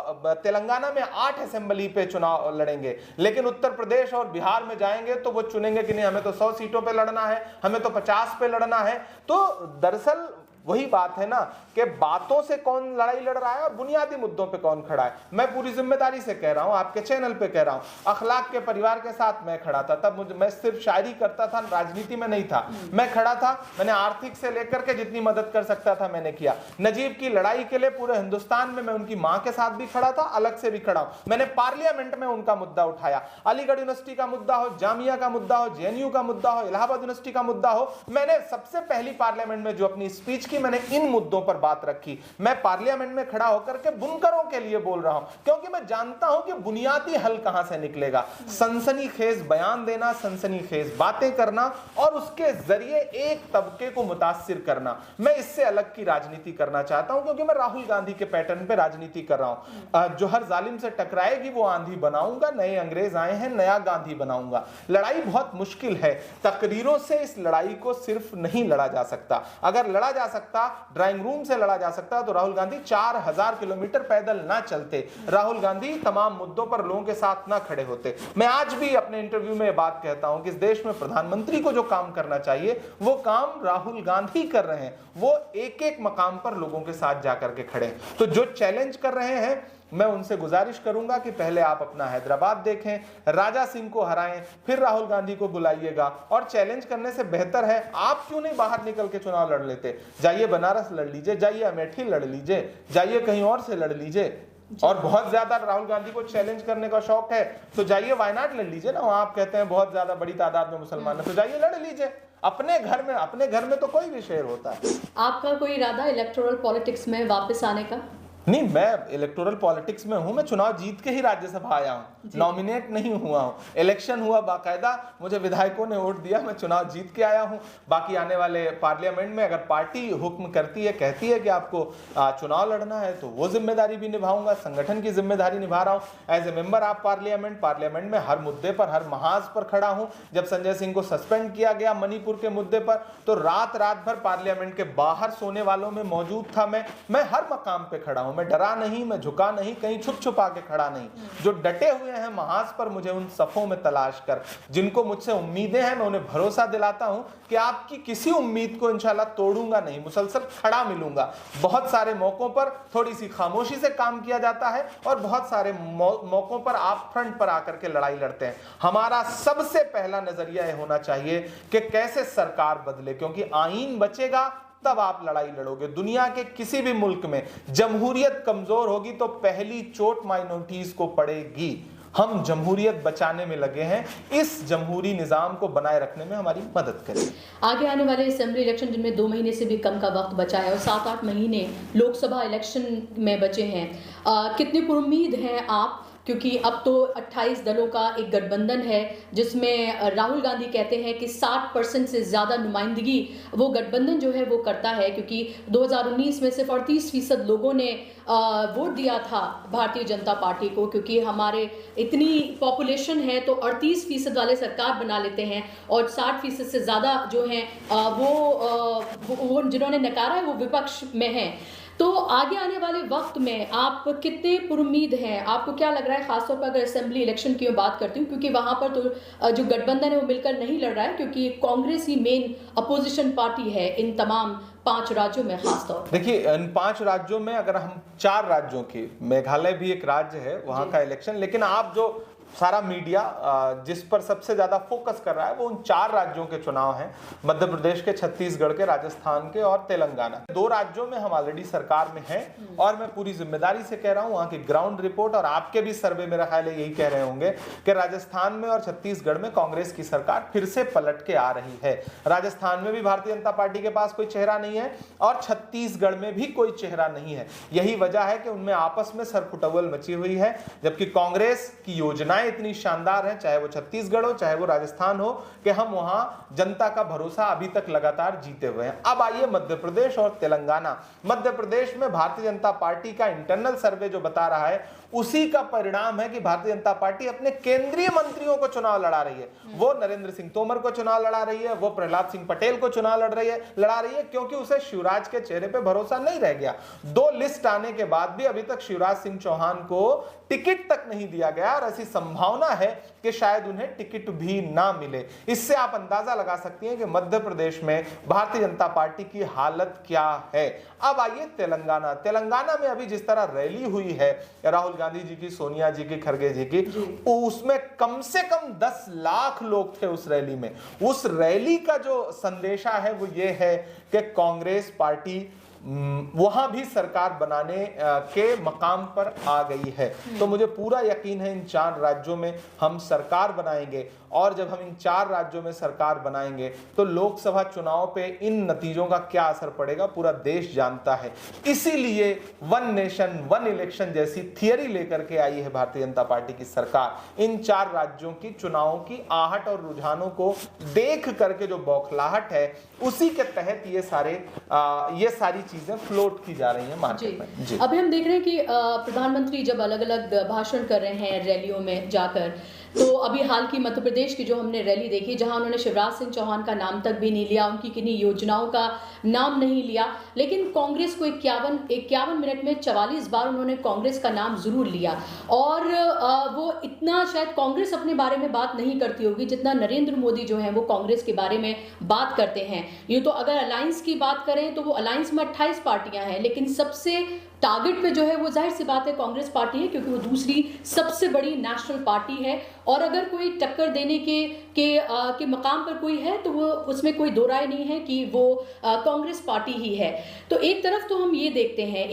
S1: तेलंगाना में 8 असेंबली पे चुनाव लड़ेंगे, लेकिन उत्तर प्रदेश और बिहार में जाएंगे तो वो चुनेंगे कि नहीं, हमें तो 100 सीटों पे लड़ना है, हमें तो 50 पे लड़ना है। तो दरअसल वही बात है ना कि बातों से कौन लड़ाई लड़ रहा है और बुनियादी मुद्दों पे कौन खड़ा है। मैं पूरी जिम्मेदारी से कह रहा हूं, आपके चैनल पे कह रहा हूं, अखलाक के परिवार के साथ मैं खड़ा था। तब मैं सिर्फ शायरी करता था, राजनीति में नहीं था। मैं खड़ा था, मैंने आर्थिक से लेकर के जितनी मदद कर सकता था मैंने किया। नजीब की लड़ाई के लिए पूरे हिंदुस्तान में मैं उनकी मां के साथ भी खड़ा था, अलग से भी खड़ा हूं। मैंने पार्लियामेंट में उनका मुद्दा उठाया, अलीगढ़ यूनिवर्सिटी का मुद्दा हो, जामिया का मुद्दा हो, जेएनयू का मुद्दा हो, इलाहाबाद यूनिवर्सिटी का मुद्दा हो। मैंने सबसे पहली पार्लियामेंट में जो अपनी स्पीच की मैंने इन मुद्दों पर बात रखी। मैं पार्लियामेंट में खड़ा होकर के बुनकरों के लिए बोल रहा हूं, क्योंकि मैं जानता हूं कि बुनियादी हल कहां से निकलेगा। सनसनीखेज बयान देना, सनसनीखेज बातें करना और उसके जरिए एक तबके को मुतासिर करना, मैं इससे अलग की राजनीति करना चाहता हूं, क्योंकि मैं राहुल गांधी के पैटर्न पे राजनीति कर रहा हूं। जो हर जालिम से टकराएगी वो आंधी बनाऊंगा, नए अंग्रेज आए हैं, नया गांधी बनाऊंगा। लड़ाई बहुत मुश्किल है, तकरीरों से इस लड़ाई को सिर्फ नहीं लड़ा जा सकता। अगर लड़ा जा सकता, ड्राइंग रूम से लड़ा जा सकता, तो राहुल गांधी 4000 किलोमीटर पैदल ना चलते, राहुल गांधी तमाम मुद्दों पर लोगों के साथ ना खड़े होते। मैं आज भी अपने इंटरव्यू में बात कहता हूं कि इस देश में प्रधानमंत्री को जो काम करना चाहिए वो काम राहुल गांधी कर रहे हैं। वो एक एक मकाम पर लोगों के साथ जाकर के खड़े। तो जो चैलेंज कर रहे हैं, मैं उनसे गुजारिश करूंगा कि पहले आप अपना हैदराबाद देखें, राजा सिंह को हराएं, फिर राहुल गांधी को बुलाइएगा। और चैलेंज करने से बेहतर है आप क्यों नहीं बाहर निकल के चुनाव लड़ लेते? जाइए बनारस लड़ लीजिए, जाइए अमेठी लड़ लीजिए, जाइए कहीं और से लड़ लीजिए। और बहुत ज्यादा राहुल गांधी को चैलेंज करने का शौक है तो जाइए वायनाड लड़ लीजिए ना, वहां आप कहते हैं बहुत ज्यादा बड़ी तादाद में मुसलमान है, तो जाइए लड़ लीजिए। अपने घर में तो कोई भी शेर होता है।
S2: आपका कोई इरादा इलेक्टोरल पॉलिटिक्स में वापस आने का?
S1: नहीं, मैं इलेक्टोरल पॉलिटिक्स में हूं। मैं चुनाव जीत के ही राज्यसभा आया हूं, नॉमिनेट नहीं हुआ हूं। इलेक्शन हुआ बाकायदा, मुझे विधायकों ने वोट दिया, मैं चुनाव जीत के आया हूं। बाकी आने वाले पार्लियामेंट में अगर पार्टी हुक्म करती है, कहती है कि आपको चुनाव लड़ना है, तो वो जिम्मेदारी भी निभाऊंगा, संगठन की जिम्मेदारी निभा रहा हूं। As a member of parliament में हर मुद्दे पर, हर महाज पर खड़ा हूं। जब संजय सिंह को सस्पेंड किया गया मणिपुर के मुद्दे पर, तो रात भर पार्लियामेंट के बाहर सोने वालों में मौजूद था। मैं हर मकाम पे खड़ा हूं। मैं डरा नहीं, मैं झुका नहीं, कहीं छुप छुपा के खड़ा नहीं। जो डटे हुए हैं महाज पर, मुझे उन सफों में तलाश कर, जिनको मुझसे उम्मीदें हैं, मैं उन्हें भरोसा दिलाता हूं कि आपकी किसी उम्मीद को इंशाल्लाह तोड़ूंगा नहीं, मुसलसल खड़ा मिलूंगा। बहुत सारे मौकों पर थोड़ी सी खामोशी से काम किया जाता है और बहुत सारे मौकों पर आप फ्रंट पर आकर के लड़ाई लड़ते हैं। हमारा सबसे पहला नजरिया यह होना चाहिए कि कैसे सरकार बदले, क्योंकि आईन बचेगा तब आप लड़ाई लड़ोगे। दुनिया के किसी भी मुल्क में जमहूरियत कमजोर होगी तो पहली चोट माइनॉरिटीज को पड़ेगी। हम जमहूरियत बचाने में लगे हैं, इस जमहूरी निजाम को बनाए रखने में हमारी मदद करें।
S2: आगे आने वाले असेंबली इलेक्शन, जिनमें 2 महीने से भी कम का वक्त बचा है और 7-8 महीने लोकसभा इलेक्शन में बचे हैं, कितनी पुरुम्मीद हैं आप? क्योंकि अब तो 28 दलों का एक गठबंधन है, जिसमें राहुल गांधी कहते हैं कि 60% से ज़्यादा नुमाइंदगी वो गठबंधन जो है वो करता है, क्योंकि 2019 में सिर्फ 38% लोगों ने वोट दिया था भारतीय जनता पार्टी को, क्योंकि हमारे इतनी पॉपुलेशन है तो 38% वाले सरकार बना लेते हैं और 60% से ज़्यादा जो हैं वो जिन्होंने नकारा है वो विपक्ष में हैं। तो आगे आने वाले वक्त में आप कितने पुरुम्मीद हैं? आपको क्या लग रहा है, खासतौर पर अगर असेंबली इलेक्शन की मैं बात करती हूँ, क्योंकि वहां पर तो जो गठबंधन है वो मिलकर नहीं लड़ रहा है, क्योंकि कांग्रेस ही मेन अपोजिशन पार्टी है इन तमाम 5 राज्यों में खासतौर।
S1: देखिए, इन 5 राज्यों में अगर हम 4 राज्यों की, मेघालय भी एक राज्य है, वहां का इलेक्शन, लेकिन आप जो सारा मीडिया जिस पर सबसे ज्यादा फोकस कर रहा है वो उन 4 राज्यों के चुनाव हैं, मध्य प्रदेश के, छत्तीसगढ़ के, राजस्थान के और तेलंगाना। 2 राज्यों में हम ऑलरेडी सरकार में हैं और मैं पूरी जिम्मेदारी से कह रहा हूं, वहां की ग्राउंड रिपोर्ट और आपके भी सर्वे मेरा ख्याल है यही कह रहे होंगे कि राजस्थान में और छत्तीसगढ़ में कांग्रेस की सरकार फिर से पलट के आ रही है। राजस्थान में भी भारतीय जनता पार्टी के पास कोई चेहरा नहीं है और छत्तीसगढ़ में भी कोई चेहरा नहीं है। यही वजह है कि उनमें आपस में सरकुटौल मची हुई है, जबकि कांग्रेस की योजनाएं इतनी शानदार है, चाहे वो छत्तीसगढ़ हो चाहे वो राजस्थान हो, कि हम वहां जनता का भरोसा अभी तक लगातार जीते हुए हैं। अब आइए मध्य प्रदेश और तेलंगाना। मध्य प्रदेश में भारतीय जनता पार्टी का इंटरनल सर्वे जो बता रहा है उसी का परिणाम है कि भारतीय जनता पार्टी अपने केंद्रीय मंत्रियों को चुनाव लड़ा रही है। वो नरेंद्र सिंह तोमर को चुनाव लड़ा रही है, वो प्रहलाद सिंह पटेल को चुनाव लड़ा रही है, क्योंकि उसे शिवराज के चेहरे पे भरोसा नहीं रह गया। 2 लिस्ट आने के बाद भी अभी तक शिवराज सिंह चौहान को टिकट तक नहीं दिया गया और ऐसी संभावना है कि शायद उन्हें टिकट भी ना मिले। इससे आप अंदाजा लगा सकती हैं कि मध्य प्रदेश में भारतीय जनता पार्टी की हालत क्या है। अब आइए तेलंगाना में अभी जिस तरह रैली हुई है राहुल गांधी जी की, सोनिया जी की, खरगे जी की, उसमें कम से कम 10 लाख लोग थे उस रैली में। उस रैली का जो संदेशा है वो ये है कि कांग्रेस पार्टी वहां भी सरकार बनाने के मकाम पर आ गई है। तो मुझे पूरा यकीन है इन 4 राज्यों में हम सरकार बनाएंगे, और जब हम इन 4 राज्यों में सरकार बनाएंगे तो लोकसभा चुनाव पे इन नतीजों का क्या असर पड़ेगा पूरा देश जानता है। इसीलिए वन नेशन वन इलेक्शन जैसी थियरी लेकर के आई है भारतीय जनता पार्टी की सरकार। इन 4 राज्यों की चुनावों की आहट और रुझानों को देख करके जो बौखलाहट है, उसी के तहत ये सारी चीजें फ्लोट की जा रही हैं मार्केट में। जी।
S2: अभी हम देख रहे हैं कि प्रधानमंत्री जब अलग अलग भाषण कर रहे हैं रैलियों में जाकर, तो अभी हाल की मध्य प्रदेश की जो हमने रैली देखी, जहां उन्होंने शिवराज सिंह चौहान का नाम तक भी नहीं लिया, उनकी किन्हीं योजनाओं का नाम नहीं लिया, लेकिन कांग्रेस को 51 मिनट में 44 बार उन्होंने कांग्रेस का नाम जरूर लिया। और वो इतना शायद कांग्रेस अपने बारे में बात नहीं करती होगी जितना नरेंद्र मोदी जो है वो कांग्रेस के बारे में बात करते हैं। ये तो अगर अलायंस की बात करें तो वो अलायंस में 28 पार्टियां हैं, लेकिन सबसे टारगेट पे जो है वो जाहिर सी बात है कांग्रेस पार्टी है, क्योंकि वो दूसरी सबसे बड़ी नेशनल पार्टी है। और अगर कोई टक्कर देने के मकाम पर कोई है तो वो उसमें कोई दो राय नहीं है कि वो कांग्रेस पार्टी ही है। तो एक तरफ तो हम ये देखते हैं,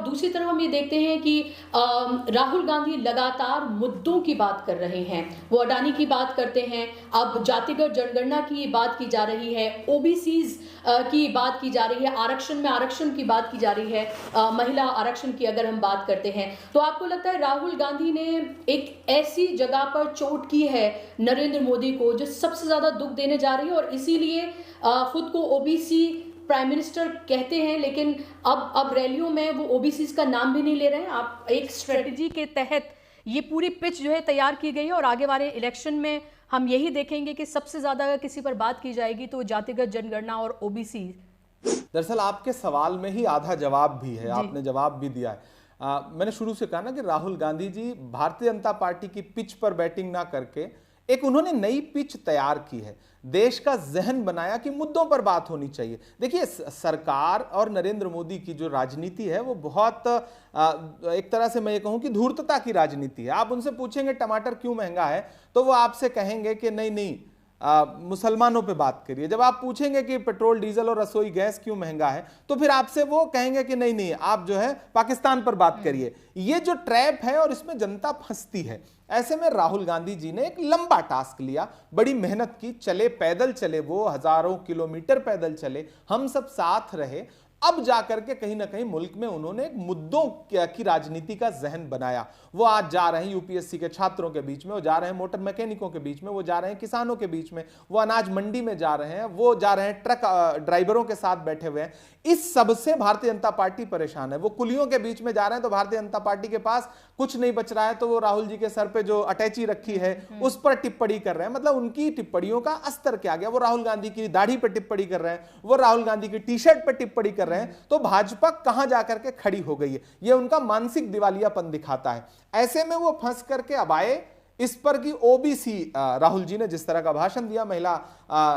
S2: दूसरी तरफ हम ये देखते हैं कि राहुल गांधी लगातार मुद्दों की बात कर रहे हैं। वो अडानी की बात करते हैं, अब जातिगत जनगणना की बात की जा रही है, ओबीसीज की बात की जा रही है, आरक्षण की बात की जा रही है, महिला आरक्षण की अगर हम बात करते हैं। तो आपको लगता है राहुल गांधी ने एक ऐसी जगह पर चोट की है नरेंद्र मोदी को जो सबसे ज्यादा दुख देने जा रही है, और इसीलिए खुद को ओबीसी प्राइम मिनिस्टर कहते हैं, लेकिन अब रैलियों में वो ओबीसी का नाम भी नहीं ले रहे हैं। आप एक स्ट्रेटजी के तहत ये पूरी पिच जो है तैयार की गई है, और आगे वाले इलेक्शन में हम यही देखेंगे कि सबसे ज्यादा अगर किसी पर बात की जाएगी तो जातिगत जनगणना और ओबीसी।
S1: दरअसल आपके सवाल में ही आधा जवाब भी है, आपने जवाब भी दिया है। मैंने शुरू से कहा ना कि राहुल गांधी जी भारतीय जनता पार्टी की पिच पर बैटिंग ना करके एक उन्होंने नई पिच तैयार की है, देश का जहन बनाया कि मुद्दों पर बात होनी चाहिए। देखिए, सरकार और नरेंद्र मोदी की जो राजनीति है वो बहुत एक तरह से मैं ये कहूं कि धूर्तता की राजनीति है। आप उनसे पूछेंगे टमाटर क्यों महंगा है तो वो आपसे कहेंगे कि नहीं मुसलमानों पे बात करिए। जब आप पूछेंगे कि पेट्रोल डीजल और रसोई गैस क्यों महंगा है तो फिर आपसे वो कहेंगे कि नहीं आप जो है पाकिस्तान पर बात करिए। ये जो ट्रैप है और इसमें जनता फंसती है। ऐसे में राहुल गांधी जी ने एक लंबा टास्क लिया, बड़ी मेहनत की, पैदल चले, वो हजारों किलोमीटर पैदल चले, हम सब साथ रहे। अब जाकर के कहीं ना कहीं मुल्क में उन्होंने एक मुद्दों की राजनीति का जहन बनाया। वो आज जा रहे हैं यूपीएससी के छात्रों के बीच में, वो जा रहे हैं मोटर मैकेनिकों के बीच में, वो जा रहे हैं किसानों के बीच में, वो अनाज मंडी में जा रहे हैं, वो जा रहे हैं ट्रक ड्राइवरों के साथ बैठे हुए हैं। इस सब से भारतीय जनता पार्टी परेशान है। वो कुलियों के बीच में जा रहे हैं तो भारतीय जनता पार्टी के पास कुछ नहीं बच रहा है, तो वो राहुल जी के सर पे जो अटैची रखी है उस पर टिप्पणी कर रहे हैं। मतलब उनकी टिप्पणियों का अस्तर क्या गया। वो राहुल गांधी की दाढ़ी पर टिप्पणी कर रहे हैं, वो राहुल गांधी की टी शर्ट पर टिप्पणी कर रहे हैं। तो भाजपा कहां जाकर के खड़ी हो गई है, यह उनका मानसिक दिवालियापन दिखाता है। ऐसे में वो फंस करके अब आए इस पर कि ओबीसी, राहुल जी ने जिस तरह का भाषण दिया महिला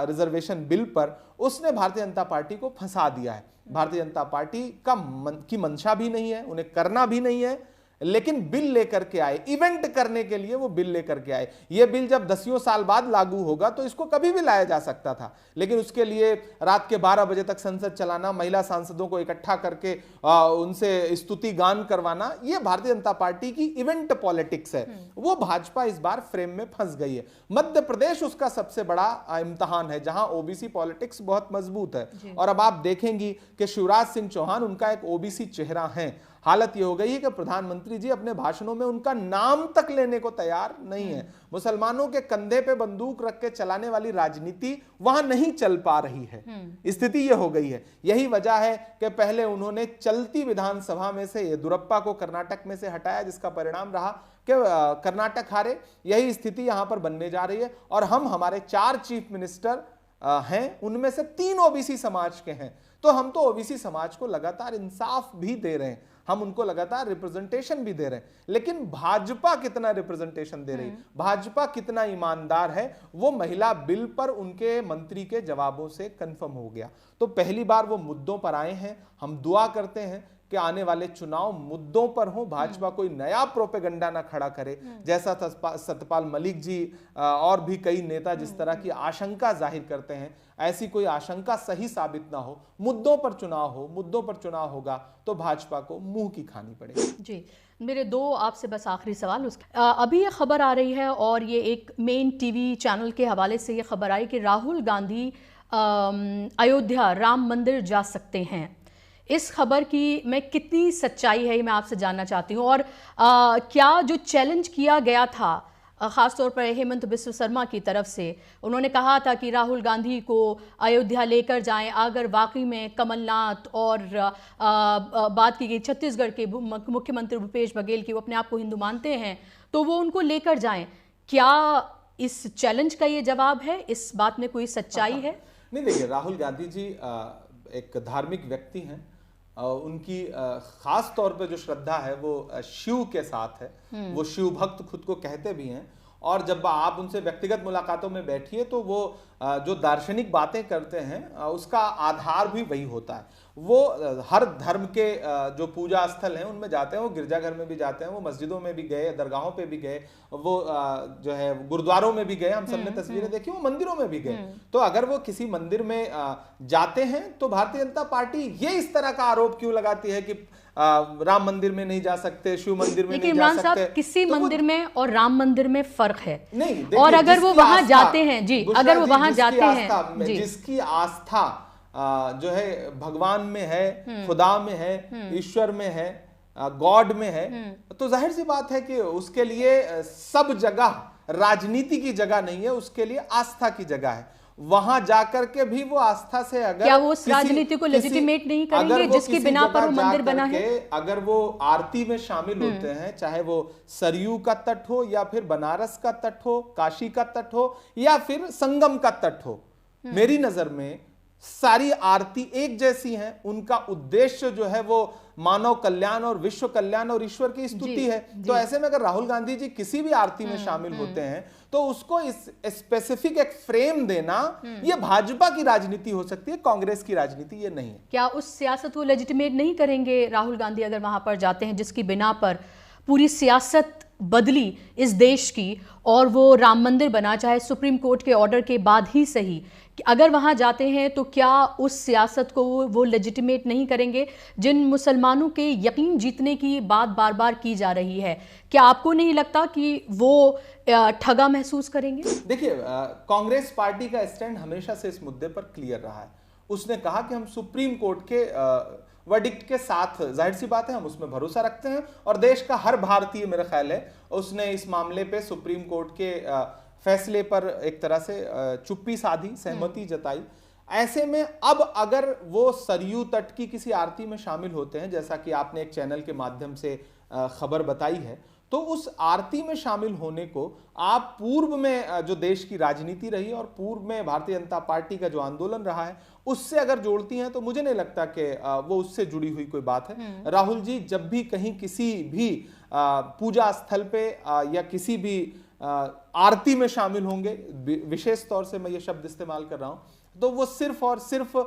S1: रिजर्वेशन बिल पर, उसने भारतीय जनता पार्टी को फंसा दिया है। भारतीय जनता पार्टी की मंशा भी नहीं है, उन्हें करना भी नहीं है, लेकिन बिल लेकर के आए, इवेंट करने के लिए वो बिल लेकर के आए। ये बिल जब 10 साल बाद लागू होगा तो इसको कभी भी लाया जा सकता था, लेकिन उसके लिए रात के 12 बजे तक संसद चलाना, महिला सांसदों को इकट्ठा करके उनसे स्तुति गान करवाना, ये भारतीय जनता पार्टी की इवेंट पॉलिटिक्स है। वो भाजपा इस बार फ्रेम में फंस गई है। मध्य प्रदेश उसका सबसे बड़ा इम्तहान है, जहां ओबीसी पॉलिटिक्स बहुत मजबूत है। और अब आप देखेंगी कि शिवराज सिंह चौहान उनका एक ओबीसी चेहरा है। हालत यह हो गई है कि प्रधानमंत्री जी अपने भाषणों में उनका नाम तक लेने को तैयार नहीं है। मुसलमानों के कंधे पे बंदूक रख के चलाने वाली राजनीति वहां नहीं चल पा रही है। स्थिति यह हो गई है। यही वजह है कि पहले उन्होंने चलती विधानसभा में से येदियुरप्पा को कर्नाटक में से हटाया, जिसका परिणाम रहा कि कर्नाटक हारे। यही स्थिति यहां पर बनने जा रही है। और हमारे 4 चीफ मिनिस्टर हैं, उनमें से 3 ओबीसी समाज के हैं। तो हम तो ओबीसी समाज को लगातार इंसाफ भी दे रहे हैं, हम उनको लगातार रिप्रेजेंटेशन भी दे रहे हैं, लेकिन भाजपा कितना रिप्रेजेंटेशन दे रही है, भाजपा कितना ईमानदार है, वो महिला बिल पर उनके मंत्री के जवाबों से कंफर्म हो गया। तो पहली बार वो मुद्दों पर आए हैं। हम दुआ करते हैं के आने वाले चुनाव मुद्दों पर हो, भाजपा कोई नया प्रोपेगंडा ना खड़ा करे, जैसा सत्यपाल मलिक जी और भी कई नेता जिस तरह की आशंका जाहिर करते हैं, ऐसी कोई आशंका सही साबित ना हो। मुद्दों पर चुनाव हो, मुद्दों पर चुनाव होगा तो भाजपा को मुंह की खानी पड़ेगी।
S2: जी, मेरे दो आपसे बस आखिरी सवाल। अभी ये खबर आ रही है और ये एक मेन टीवी चैनल के हवाले से ये खबर आई कि राहुल गांधी अयोध्या राम मंदिर जा सकते हैं। इस खबर की मैं कितनी सच्चाई है ये मैं आपसे जानना चाहती हूँ। और क्या जो चैलेंज किया गया था ख़ासतौर पर हेमंत बिस्व शर्मा की तरफ से, उन्होंने कहा था कि राहुल गांधी को अयोध्या लेकर जाएं, अगर वाकई में कमलनाथ और बात की गई छत्तीसगढ़ के मुख्यमंत्री भूपेश बघेल की वो अपने आप को हिंदू मानते हैं तो वो उनको लेकर जाएं। क्या इस चैलेंज का ये जवाब है? इस बात में कोई सच्चाई है?
S1: नहीं, देखिए, राहुल गांधी जी एक धार्मिक व्यक्ति हैं। उनकी खास तौर पे जो श्रद्धा है वो शिव के साथ है। वो शिव भक्त खुद को कहते भी हैं। और जब आप उनसे व्यक्तिगत मुलाकातों में बैठिए तो वो जो दार्शनिक बातें करते हैं उसका आधार भी वही होता है। वो हर धर्म के जो पूजा स्थल हैं उनमें जाते हैं, वो गिरजाघर में भी जाते हैं, वो मस्जिदों में भी गए, दरगाहों पे भी गए, वो जो है गुरुद्वारों में भी गए, हम सबने तस्वीरें देखी, वो मंदिरों में भी गए। तो अगर वो किसी मंदिर में जाते हैं तो भारतीय जनता पार्टी ये इस तरह का आरोप क्यों लगाती है कि राम मंदिर में नहीं जा सकते, शिव मंदिर में नहीं जा सकते?
S2: इमरान साहब, किसी मंदिर में और राम मंदिर में फर्क है।
S1: नहीं,
S2: और अगर वो वहां जाते हैं जी, अगर वो वहां जाते हैं,
S1: जिसकी आस्था जो है भगवान में है, खुदा में है, ईश्वर में है, गॉड में है, तो जाहिर सी बात है कि उसके लिए सब जगह राजनीति की जगह नहीं है, उसके लिए आस्था की जगह है। वहां जाकर के भी वो आस्था से अगर
S2: क्या वो उस राजनीति को लेजिटिमेट नहीं करेंगे जिसकी बिना पर वो मंदिर बना है?
S1: अगर वो आरती में शामिल होते हैं, चाहे वो सरयू का तट हो या फिर बनारस का तट हो, काशी का तट हो या फिर संगम का तट हो, मेरी नजर में सारी आरती एक जैसी हैं। उनका उद्देश्य जो है वो मानव कल्याण और विश्व कल्याण और ईश्वर की स्तुति है। तो ऐसे में अगर राहुल गांधी जी किसी भी आरती में शामिल होते हैं तो उसको इस स्पेसिफिक एक फ्रेम देना, ये भाजपा की राजनीति हो सकती है, कांग्रेस की राजनीति ये नहीं है।
S2: क्या उस सियासत को लेजिटिमेट नहीं करेंगे राहुल गांधी अगर वहां पर जाते हैं जिसकी बिना पर पूरी सियासत बदली इस देश की और वो राम मंदिर बना, चाहे सुप्रीम कोर्ट के ऑर्डर के बाद ही सही? अगर वहां जाते हैं तो क्या उस सियासत को वो लेजिटिमेट नहीं करेंगे जिन मुसलमानों के यकीन जीतने की बात बार बार की जा रही है? क्या आपको नहीं लगता कि वो ठगा महसूस करेंगे?
S1: देखिए, कांग्रेस पार्टी का स्टैंड हमेशा से इस मुद्दे पर क्लियर रहा है। उसने कहा कि हम सुप्रीम कोर्ट के वर्डिक्ट के साथ, जाहिर सी बात है, हम उसमें भरोसा रखते हैं और देश का हर भारतीय, मेरा ख्याल है, उसने इस मामले पे सुप्रीम कोर्ट के फैसले पर एक तरह से चुप्पी साधी, सहमति जताई। ऐसे में अब अगर वो सरयू तट की किसी आरती में शामिल होते हैं, जैसा कि आपने एक चैनल के माध्यम से खबर बताई है, तो उस आरती में शामिल होने को आप पूर्व में जो देश की राजनीति रही और पूर्व में भारतीय जनता पार्टी का जो आंदोलन रहा है उससे अगर जोड़ती हैं तो मुझे नहीं लगता कि वो उससे जुड़ी हुई कोई बात है। राहुल जी जब भी कहीं किसी भी पूजा स्थल पे या किसी भी आरती में शामिल होंगे, विशेष तौर से मैं ये शब्द इस्तेमाल कर रहा हूं, तो वो सिर्फ और सिर्फ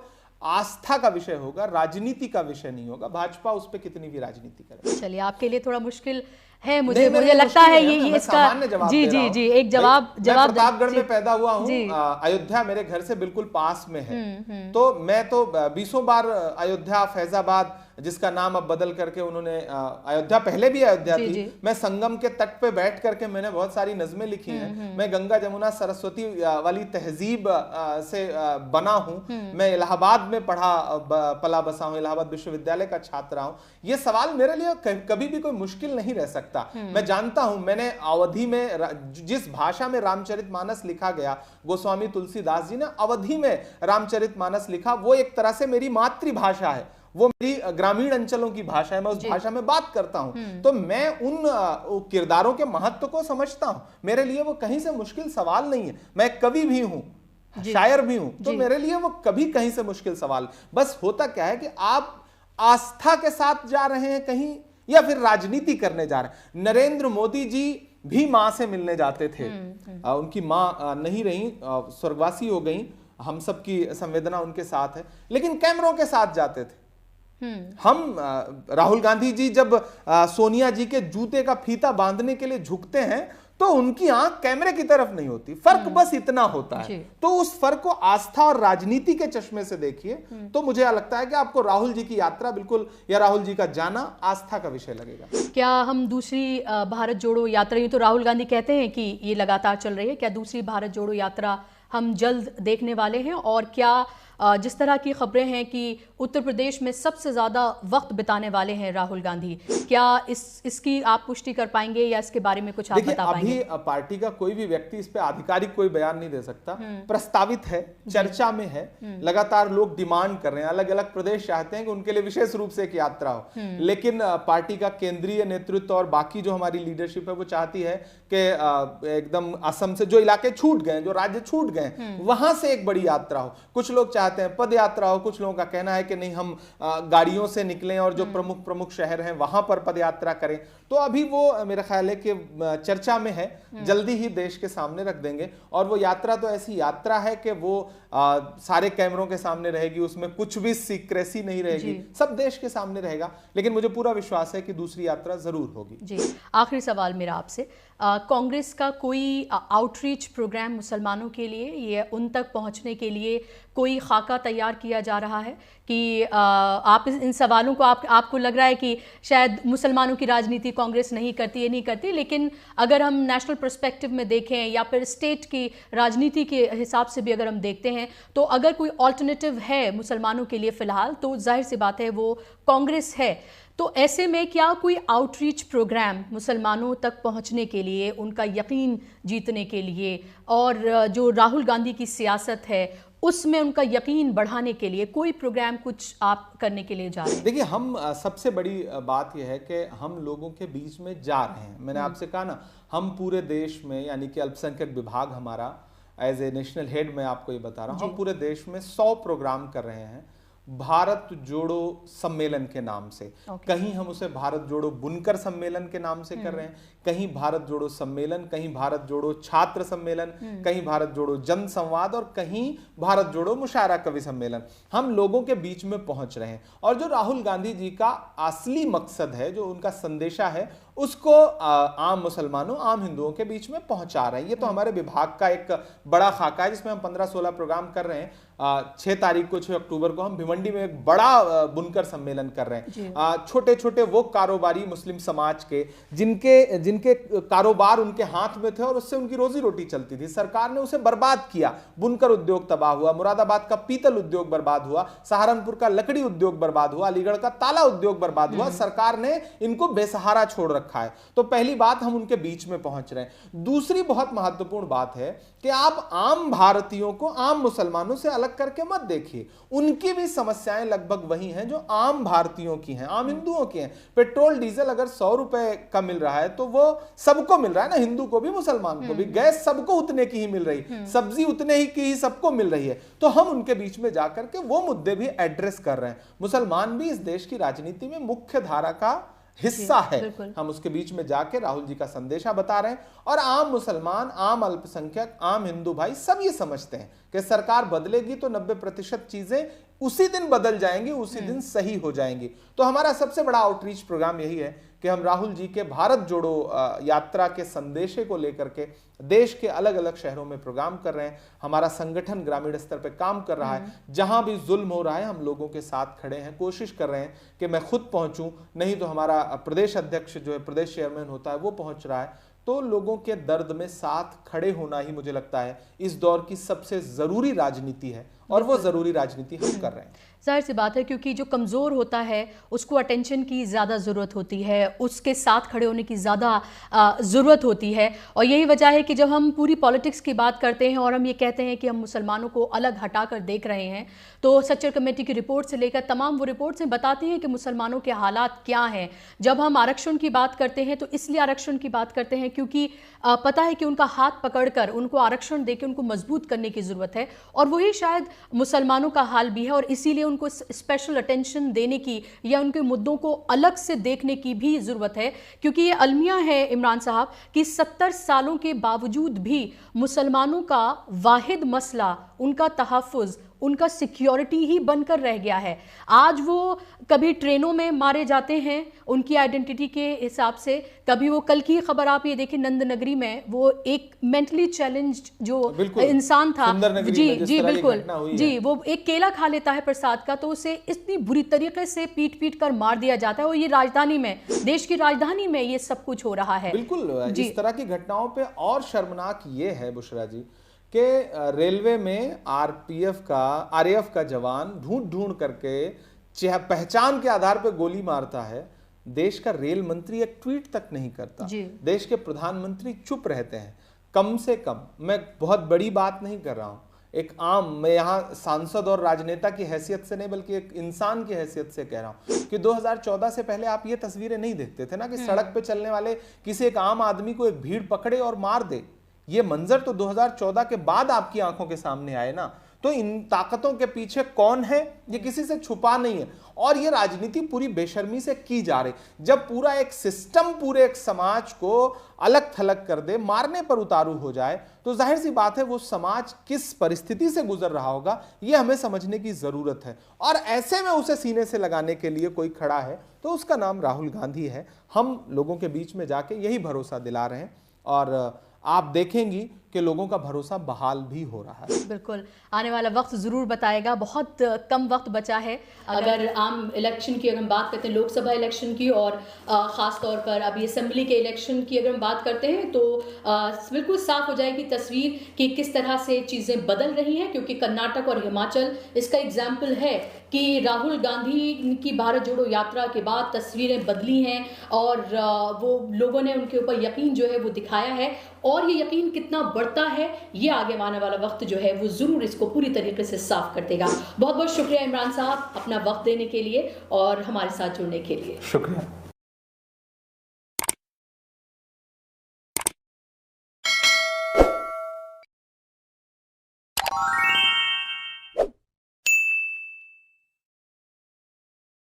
S1: आस्था का विषय होगा, राजनीति का विषय नहीं होगा। भाजपा उस पर कितनी भी राजनीति करे।
S2: चलिए, आपके लिए थोड़ा मुश्किल है, मुझे लगता है ये इसका जी एक जवाब
S1: प्रतापगढ़ में पैदा हुआ हूँ, अयोध्या मेरे घर से बिल्कुल पास में है। तो मैं तो 20 बार अयोध्या, फैजाबाद, जिसका नाम अब बदल करके उन्होंने अयोध्या, पहले भी अयोध्या थी, मैं संगम के तट पे बैठ करके मैंने बहुत सारी नज़में लिखी हैं। मैं गंगा जमुना सरस्वती वाली तहजीब से बना हूँ। मैं इलाहाबाद में पला बसा हूँ, इलाहाबाद विश्वविद्यालय का छात्र हूँ। ये सवाल मेरे लिए कभी भी कोई मुश्किल नहीं रह सकता। मैं जानता हूं, मैंने अवधि में जिस भाषा में रामचरितमानस लिखा गया, गोस्वामी तुलसीदास जी ने अवधि में रामचरितमानस लिखा, वो एक तरह से मेरी मातृभाषा है, वो मेरी ग्रामीण अंचलों की भाषा है, मैं उस भाषा में बात करता हूं। तो मैं उन किरदारों के महत्व को समझता हूं। मेरे लिए वो कहीं से मुश्किल सवाल नहीं है। मैं कवि भी हूं, शायर भी हूं, तो मेरे लिए वो कभी कहीं से मुश्किल सवाल। बस होता क्या है कि आप आस्था के साथ जा रहे हैं कहीं या फिर राजनीति करने जा रहे हैं। नरेंद्र मोदी जी भी मां से मिलने जाते थे। उनकी मां नहीं रही, स्वर्गवासी हो गई, हम सब की संवेदना उनके साथ है, लेकिन कैमरों के साथ जाते थे। हम राहुल गांधी जी जब सोनिया जी के जूते का फीता बांधने के लिए झुकते हैं तो उनकी आंख कैमरे की तरफ नहीं होती, फर्क बस इतना होता है। तो उस फर्क को आस्था और राजनीति के चश्मे से देखिए तो मुझे लगता है कि आपको राहुल जी की यात्रा बिल्कुल, या राहुल जी का जाना आस्था का विषय लगेगा।
S2: क्या हम दूसरी भारत जोड़ो यात्रा, ये तो राहुल गांधी कहते हैं कि ये लगातार चल रही है, क्या दूसरी भारत जोड़ो यात्रा हम जल्द देखने वाले हैं? और क्या जिस तरह की खबरें हैं कि उत्तर प्रदेश में सबसे ज़्यादा वक्त बिताने वाले हैं राहुल गांधी, क्या इसकी आप पुष्टि कर पाएंगे या इसके बारे में कुछ आप बता पाएंगे?
S1: अभी पार्टी का कोई भी व्यक्ति इस पे आधिकारिक कोई बयान नहीं दे सकता। प्रस्तावित है, चर्चा में है, लगातार लोग डिमांड कर रहे हैं, अलग अलग प्रदेश चाहते हैं कि उनके लिए विशेष रूप से एक यात्रा हो, लेकिन पार्टी का केंद्रीय नेतृत्व और बाकी जो हमारी लीडरशिप है वो चाहती है कि एकदम असम से जो इलाके छूट गए, जो राज्य छूट गए, वहां से एक बड़ी यात्रा हो। कुछ लोग चाहते हैं पद यात्रा हो, कुछ लोगों का कहना है कि नहीं हम गाड़ियों से निकलें और जो प्रमुख शहर हैं वहां पर पद यात्रा करें। तो अभी वो मेरा ख्याल है कि चर्चा में है, जल्दी ही देश के सामने रख देंगे। और वो यात्रा तो ऐसी यात्रा है कि वो सारे कैमरों के सामने रहेगी, उसमें कुछ भी सीक्रेसी नहीं रहेगी, सब देश के सामने रहेगा। लेकिन मुझे पूरा विश्वास है कि दूसरी यात्रा जरूर होगी।
S2: जी, आखिरी सवाल मेरा आपसे, कांग्रेस का कोई आउटरीच प्रोग्राम मुसलमानों के लिए, ये उन तक पहुंचने के लिए कोई खाका तैयार किया जा रहा है कि आप इन सवालों को आपको लग रहा है कि शायद मुसलमानों की राजनीति कांग्रेस नहीं करती, ये नहीं करती, लेकिन अगर हम नेशनल पर्सपेक्टिव में देखें या फिर स्टेट की राजनीति के हिसाब से भी अगर हम देखते हैं तो अगर कोई ऑल्टरनेटिव है मुसलमानों के लिए फिलहाल तो जाहिर सी बात है वो कांग्रेस है। तो ऐसे में क्या कोई आउटरीच प्रोग्राम मुसलमानों तक पहुंचने के लिए, उनका यकीन जीतने के लिए, और जो राहुल गांधी की सियासत है उसमें उनका यकीन बढ़ाने के लिए कोई प्रोग्राम कुछ आप करने के लिए जा रहे हैं?
S1: देखिए, हम सबसे बड़ी बात यह है कि हम लोगों के बीच में जा रहे हैं। मैंने आपसे कहा ना, हम पूरे देश में, यानी कि अल्पसंख्यक विभाग हमारा एज ए नेशनल हेड मैं आपको ये बता रहा हूँ, हम पूरे देश में 100 प्रोग्राम कर रहे हैं भारत जोड़ो सम्मेलन के नाम से। कहीं हम उसे भारत जोड़ो बुनकर सम्मेलन के नाम से कर रहे हैं, कहीं भारत जोड़ो सम्मेलन, कहीं भारत जोड़ो छात्र सम्मेलन, कहीं भारत जोड़ो जन संवाद, और कहीं भारत जोड़ो मुशायरा कवि सम्मेलन। हम लोगों के बीच में पहुंच रहे हैं और जो राहुल गांधी जी का असली मकसद है, जो उनका संदेशा है, उसको आम मुसलमानों, आम हिंदुओं के बीच में पहुंचा रहे हैं। ये तो हमारे विभाग का एक बड़ा खाका है जिसमें हम 15-16 प्रोग्राम कर रहे हैं। 6 तारीख को, 6 अक्टूबर को हम भिवंडी में एक बड़ा बुनकर सम्मेलन कर रहे हैं। छोटे छोटे वो कारोबारी मुस्लिम समाज के जिनके कारोबार उनके हाथ में थे और उससे उनकी रोजी रोटी चलती थी, सरकार ने उसे बर्बाद किया। बुनकर उद्योग तबाह हुआ, मुरादाबाद का पीतल उद्योग बर्बाद हुआ, सहारनपुर का लकड़ी उद्योग बर्बाद हुआ, अलीगढ़ का ताला उद्योग बर्बाद हुआ। सरकार ने इनको बेसहारा छोड़ रखा है। तो पहली बात, हम उनके बीच में पहुंच रहे हैं। दूसरी बहुत महत्वपूर्ण बात है कि आप आम भारतीयों को आम मुसलमानों से अलग करके मत देखिए। उनकी भी समस्याएं लगभग वही हैं जो आम भारतीयों की हैं, आम हिंदुओं की हैं। पेट्रोल डीजल अगर 100 रुपए का मिल रहा है तो वो सबको मिल रहा है ना, हिंदू को भी मुसलमान को भी। गैस सबको उतने की ही मिल रही, सब्जी उतने ही की ही सबको मिल रही है। तो हम उनके बीच में जाकर के वो मुद्दे भी एड्रेस कर रहे हैं। मुसलमान भी इस देश की राजनीति में मुख्य धारा का हिस्सा है। हम उसके बीच में जाके राहुल जी का संदेशा बता रहे हैं और आम मुसलमान, आम अल्पसंख्यक, आम हिंदू भाई सब ये समझते हैं कि सरकार बदलेगी तो 90% चीजें उसी दिन बदल जाएंगी, उसी दिन सही हो जाएंगी। तो हमारा सबसे बड़ा आउटरीच प्रोग्राम यही है कि हम राहुल जी के भारत जोड़ो यात्रा के संदेशे को लेकर के देश के अलग अलग शहरों में प्रोग्राम कर रहे हैं। हमारा संगठन ग्रामीण स्तर पे काम कर रहा है। जहां भी जुल्म हो रहा है हम लोगों के साथ खड़े हैं। कोशिश कर रहे हैं कि मैं खुद पहुंचूं, नहीं तो हमारा प्रदेश अध्यक्ष जो है, प्रदेश चेयरमैन होता है, वो पहुंच रहा है। तो लोगों के दर्द में साथ खड़े होना ही मुझे लगता है इस दौर की सबसे जरूरी राजनीति है और वो जरूरी राजनीति हम कर रहे हैं।
S2: जाहिर सी बात है, क्योंकि जो कमज़ोर होता है उसको अटेंशन की ज़्यादा ज़रूरत होती है, उसके साथ खड़े होने की ज़्यादा ज़रूरत होती है। और यही वजह है कि जब हम पूरी पॉलिटिक्स की बात करते हैं और हम ये कहते हैं कि हम मुसलमानों को अलग हटा कर देख रहे हैं, तो सच्चर कमेटी की रिपोर्ट से लेकर तमाम वो रिपोर्ट्स बताती हैं कि मुसलमानों के हालात क्या हैं। जब हम आरक्षण की बात करते हैं तो इसलिए आरक्षण की बात करते हैं क्योंकि पता है कि उनका हाथ पकड़कर उनको आरक्षण देकर उनको मजबूत करने की ज़रूरत है, और वही शायद मुसलमानों का हाल भी है। और इसीलिए उनको स्पेशल अटेंशन देने की या उनके मुद्दों को अलग से देखने की भी ज़रूरत है, क्योंकि ये अलमिया है इमरान साहब कि 70 सालों के बावजूद भी मुसलमानों का वाहिद मसला, उनका तहफ़्फ़ुज़, उनका सिक्योरिटी ही बनकर रह गया है। आज वो कभी ट्रेनों में मारे जाते हैं उनकी आइडेंटिटी के हिसाब से, कभी वो कल की खबर आप ये देखिए नंदनगरी में वो एक मेंटली चैलेंज्ड जो इंसान था, जी बिल्कुल जी, वो एक केला खा लेता है प्रसाद का तो उसे इतनी बुरी तरीके से पीट पीट कर मार दिया जाता है। और ये राजधानी में, देश की राजधानी में ये सब कुछ हो रहा है।
S3: बिल्कुल, इस तरह की घटनाओं पे और शर्मनाक ये है बुशरा जी कि रेलवे में आरएएफ का जवान ढूंढ करके पहचान के आधार पर गोली मारता है। देश का रेल मंत्री एक ट्वीट तक नहीं करता, देश के प्रधानमंत्री चुप रहते हैं। कम से कम, मैं बहुत बड़ी बात नहीं कर रहा हूं, मैं यहाँ सांसद और राजनेता की हैसियत से नहीं बल्कि एक इंसान की हैसियत से कह रहा हूँ कि 2014 से पहले आप ये तस्वीरें नहीं देखते थे ना कि सड़क पे चलने वाले किसी एक आम आदमी को एक भीड़ पकड़े और मार दे। ये मंजर तो 2014 के बाद आपकी आंखों के सामने आए ना। तो इन ताकतों के पीछे कौन है ये किसी से छुपा नहीं है। और ये राजनीति पूरी बेशर्मी से की जा रही। जब पूरा एक सिस्टम पूरे एक समाज को अलग थलग कर दे, मारने पर उतारू हो जाए, तो जाहिर सी बात है वो समाज किस परिस्थिति से गुजर रहा होगा ये हमें समझने की जरूरत है। और ऐसे में उसे सीने से लगाने के लिए कोई खड़ा है तो उसका नाम राहुल गांधी है। हम लोगों के बीच में जाके यही भरोसा दिला रहे हैं और आप देखेंगी कि लोगों का भरोसा बहाल भी हो रहा है।
S2: बिल्कुल, आने वाला वक्त ज़रूर बताएगा। बहुत कम वक्त बचा है।
S4: अगर आम इलेक्शन की अगर हम बात करते हैं, लोकसभा इलेक्शन की और ख़ास तौर पर अभी असेंबली के इलेक्शन की अगर हम बात करते हैं तो बिल्कुल साफ हो जाएगी तस्वीर कि किस तरह से चीज़ें बदल रही हैं। क्योंकि कर्नाटक और हिमाचल इसका एग्जाम्पल है कि राहुल गांधी की भारत जोड़ो यात्रा के बाद तस्वीरें बदली हैं और वो लोगों ने उनके ऊपर यकीन जो है वो दिखाया है। और ये यकीन कितना बढ़ता है ये आगे आने वाला वक्त जो है वो जरूर इसको पूरी तरीके से साफ कर देगा। बहुत बहुत शुक्रिया इमरान साहब अपना वक्त देने के लिए और हमारे साथ जुड़ने के लिए।
S1: शुक्रिया।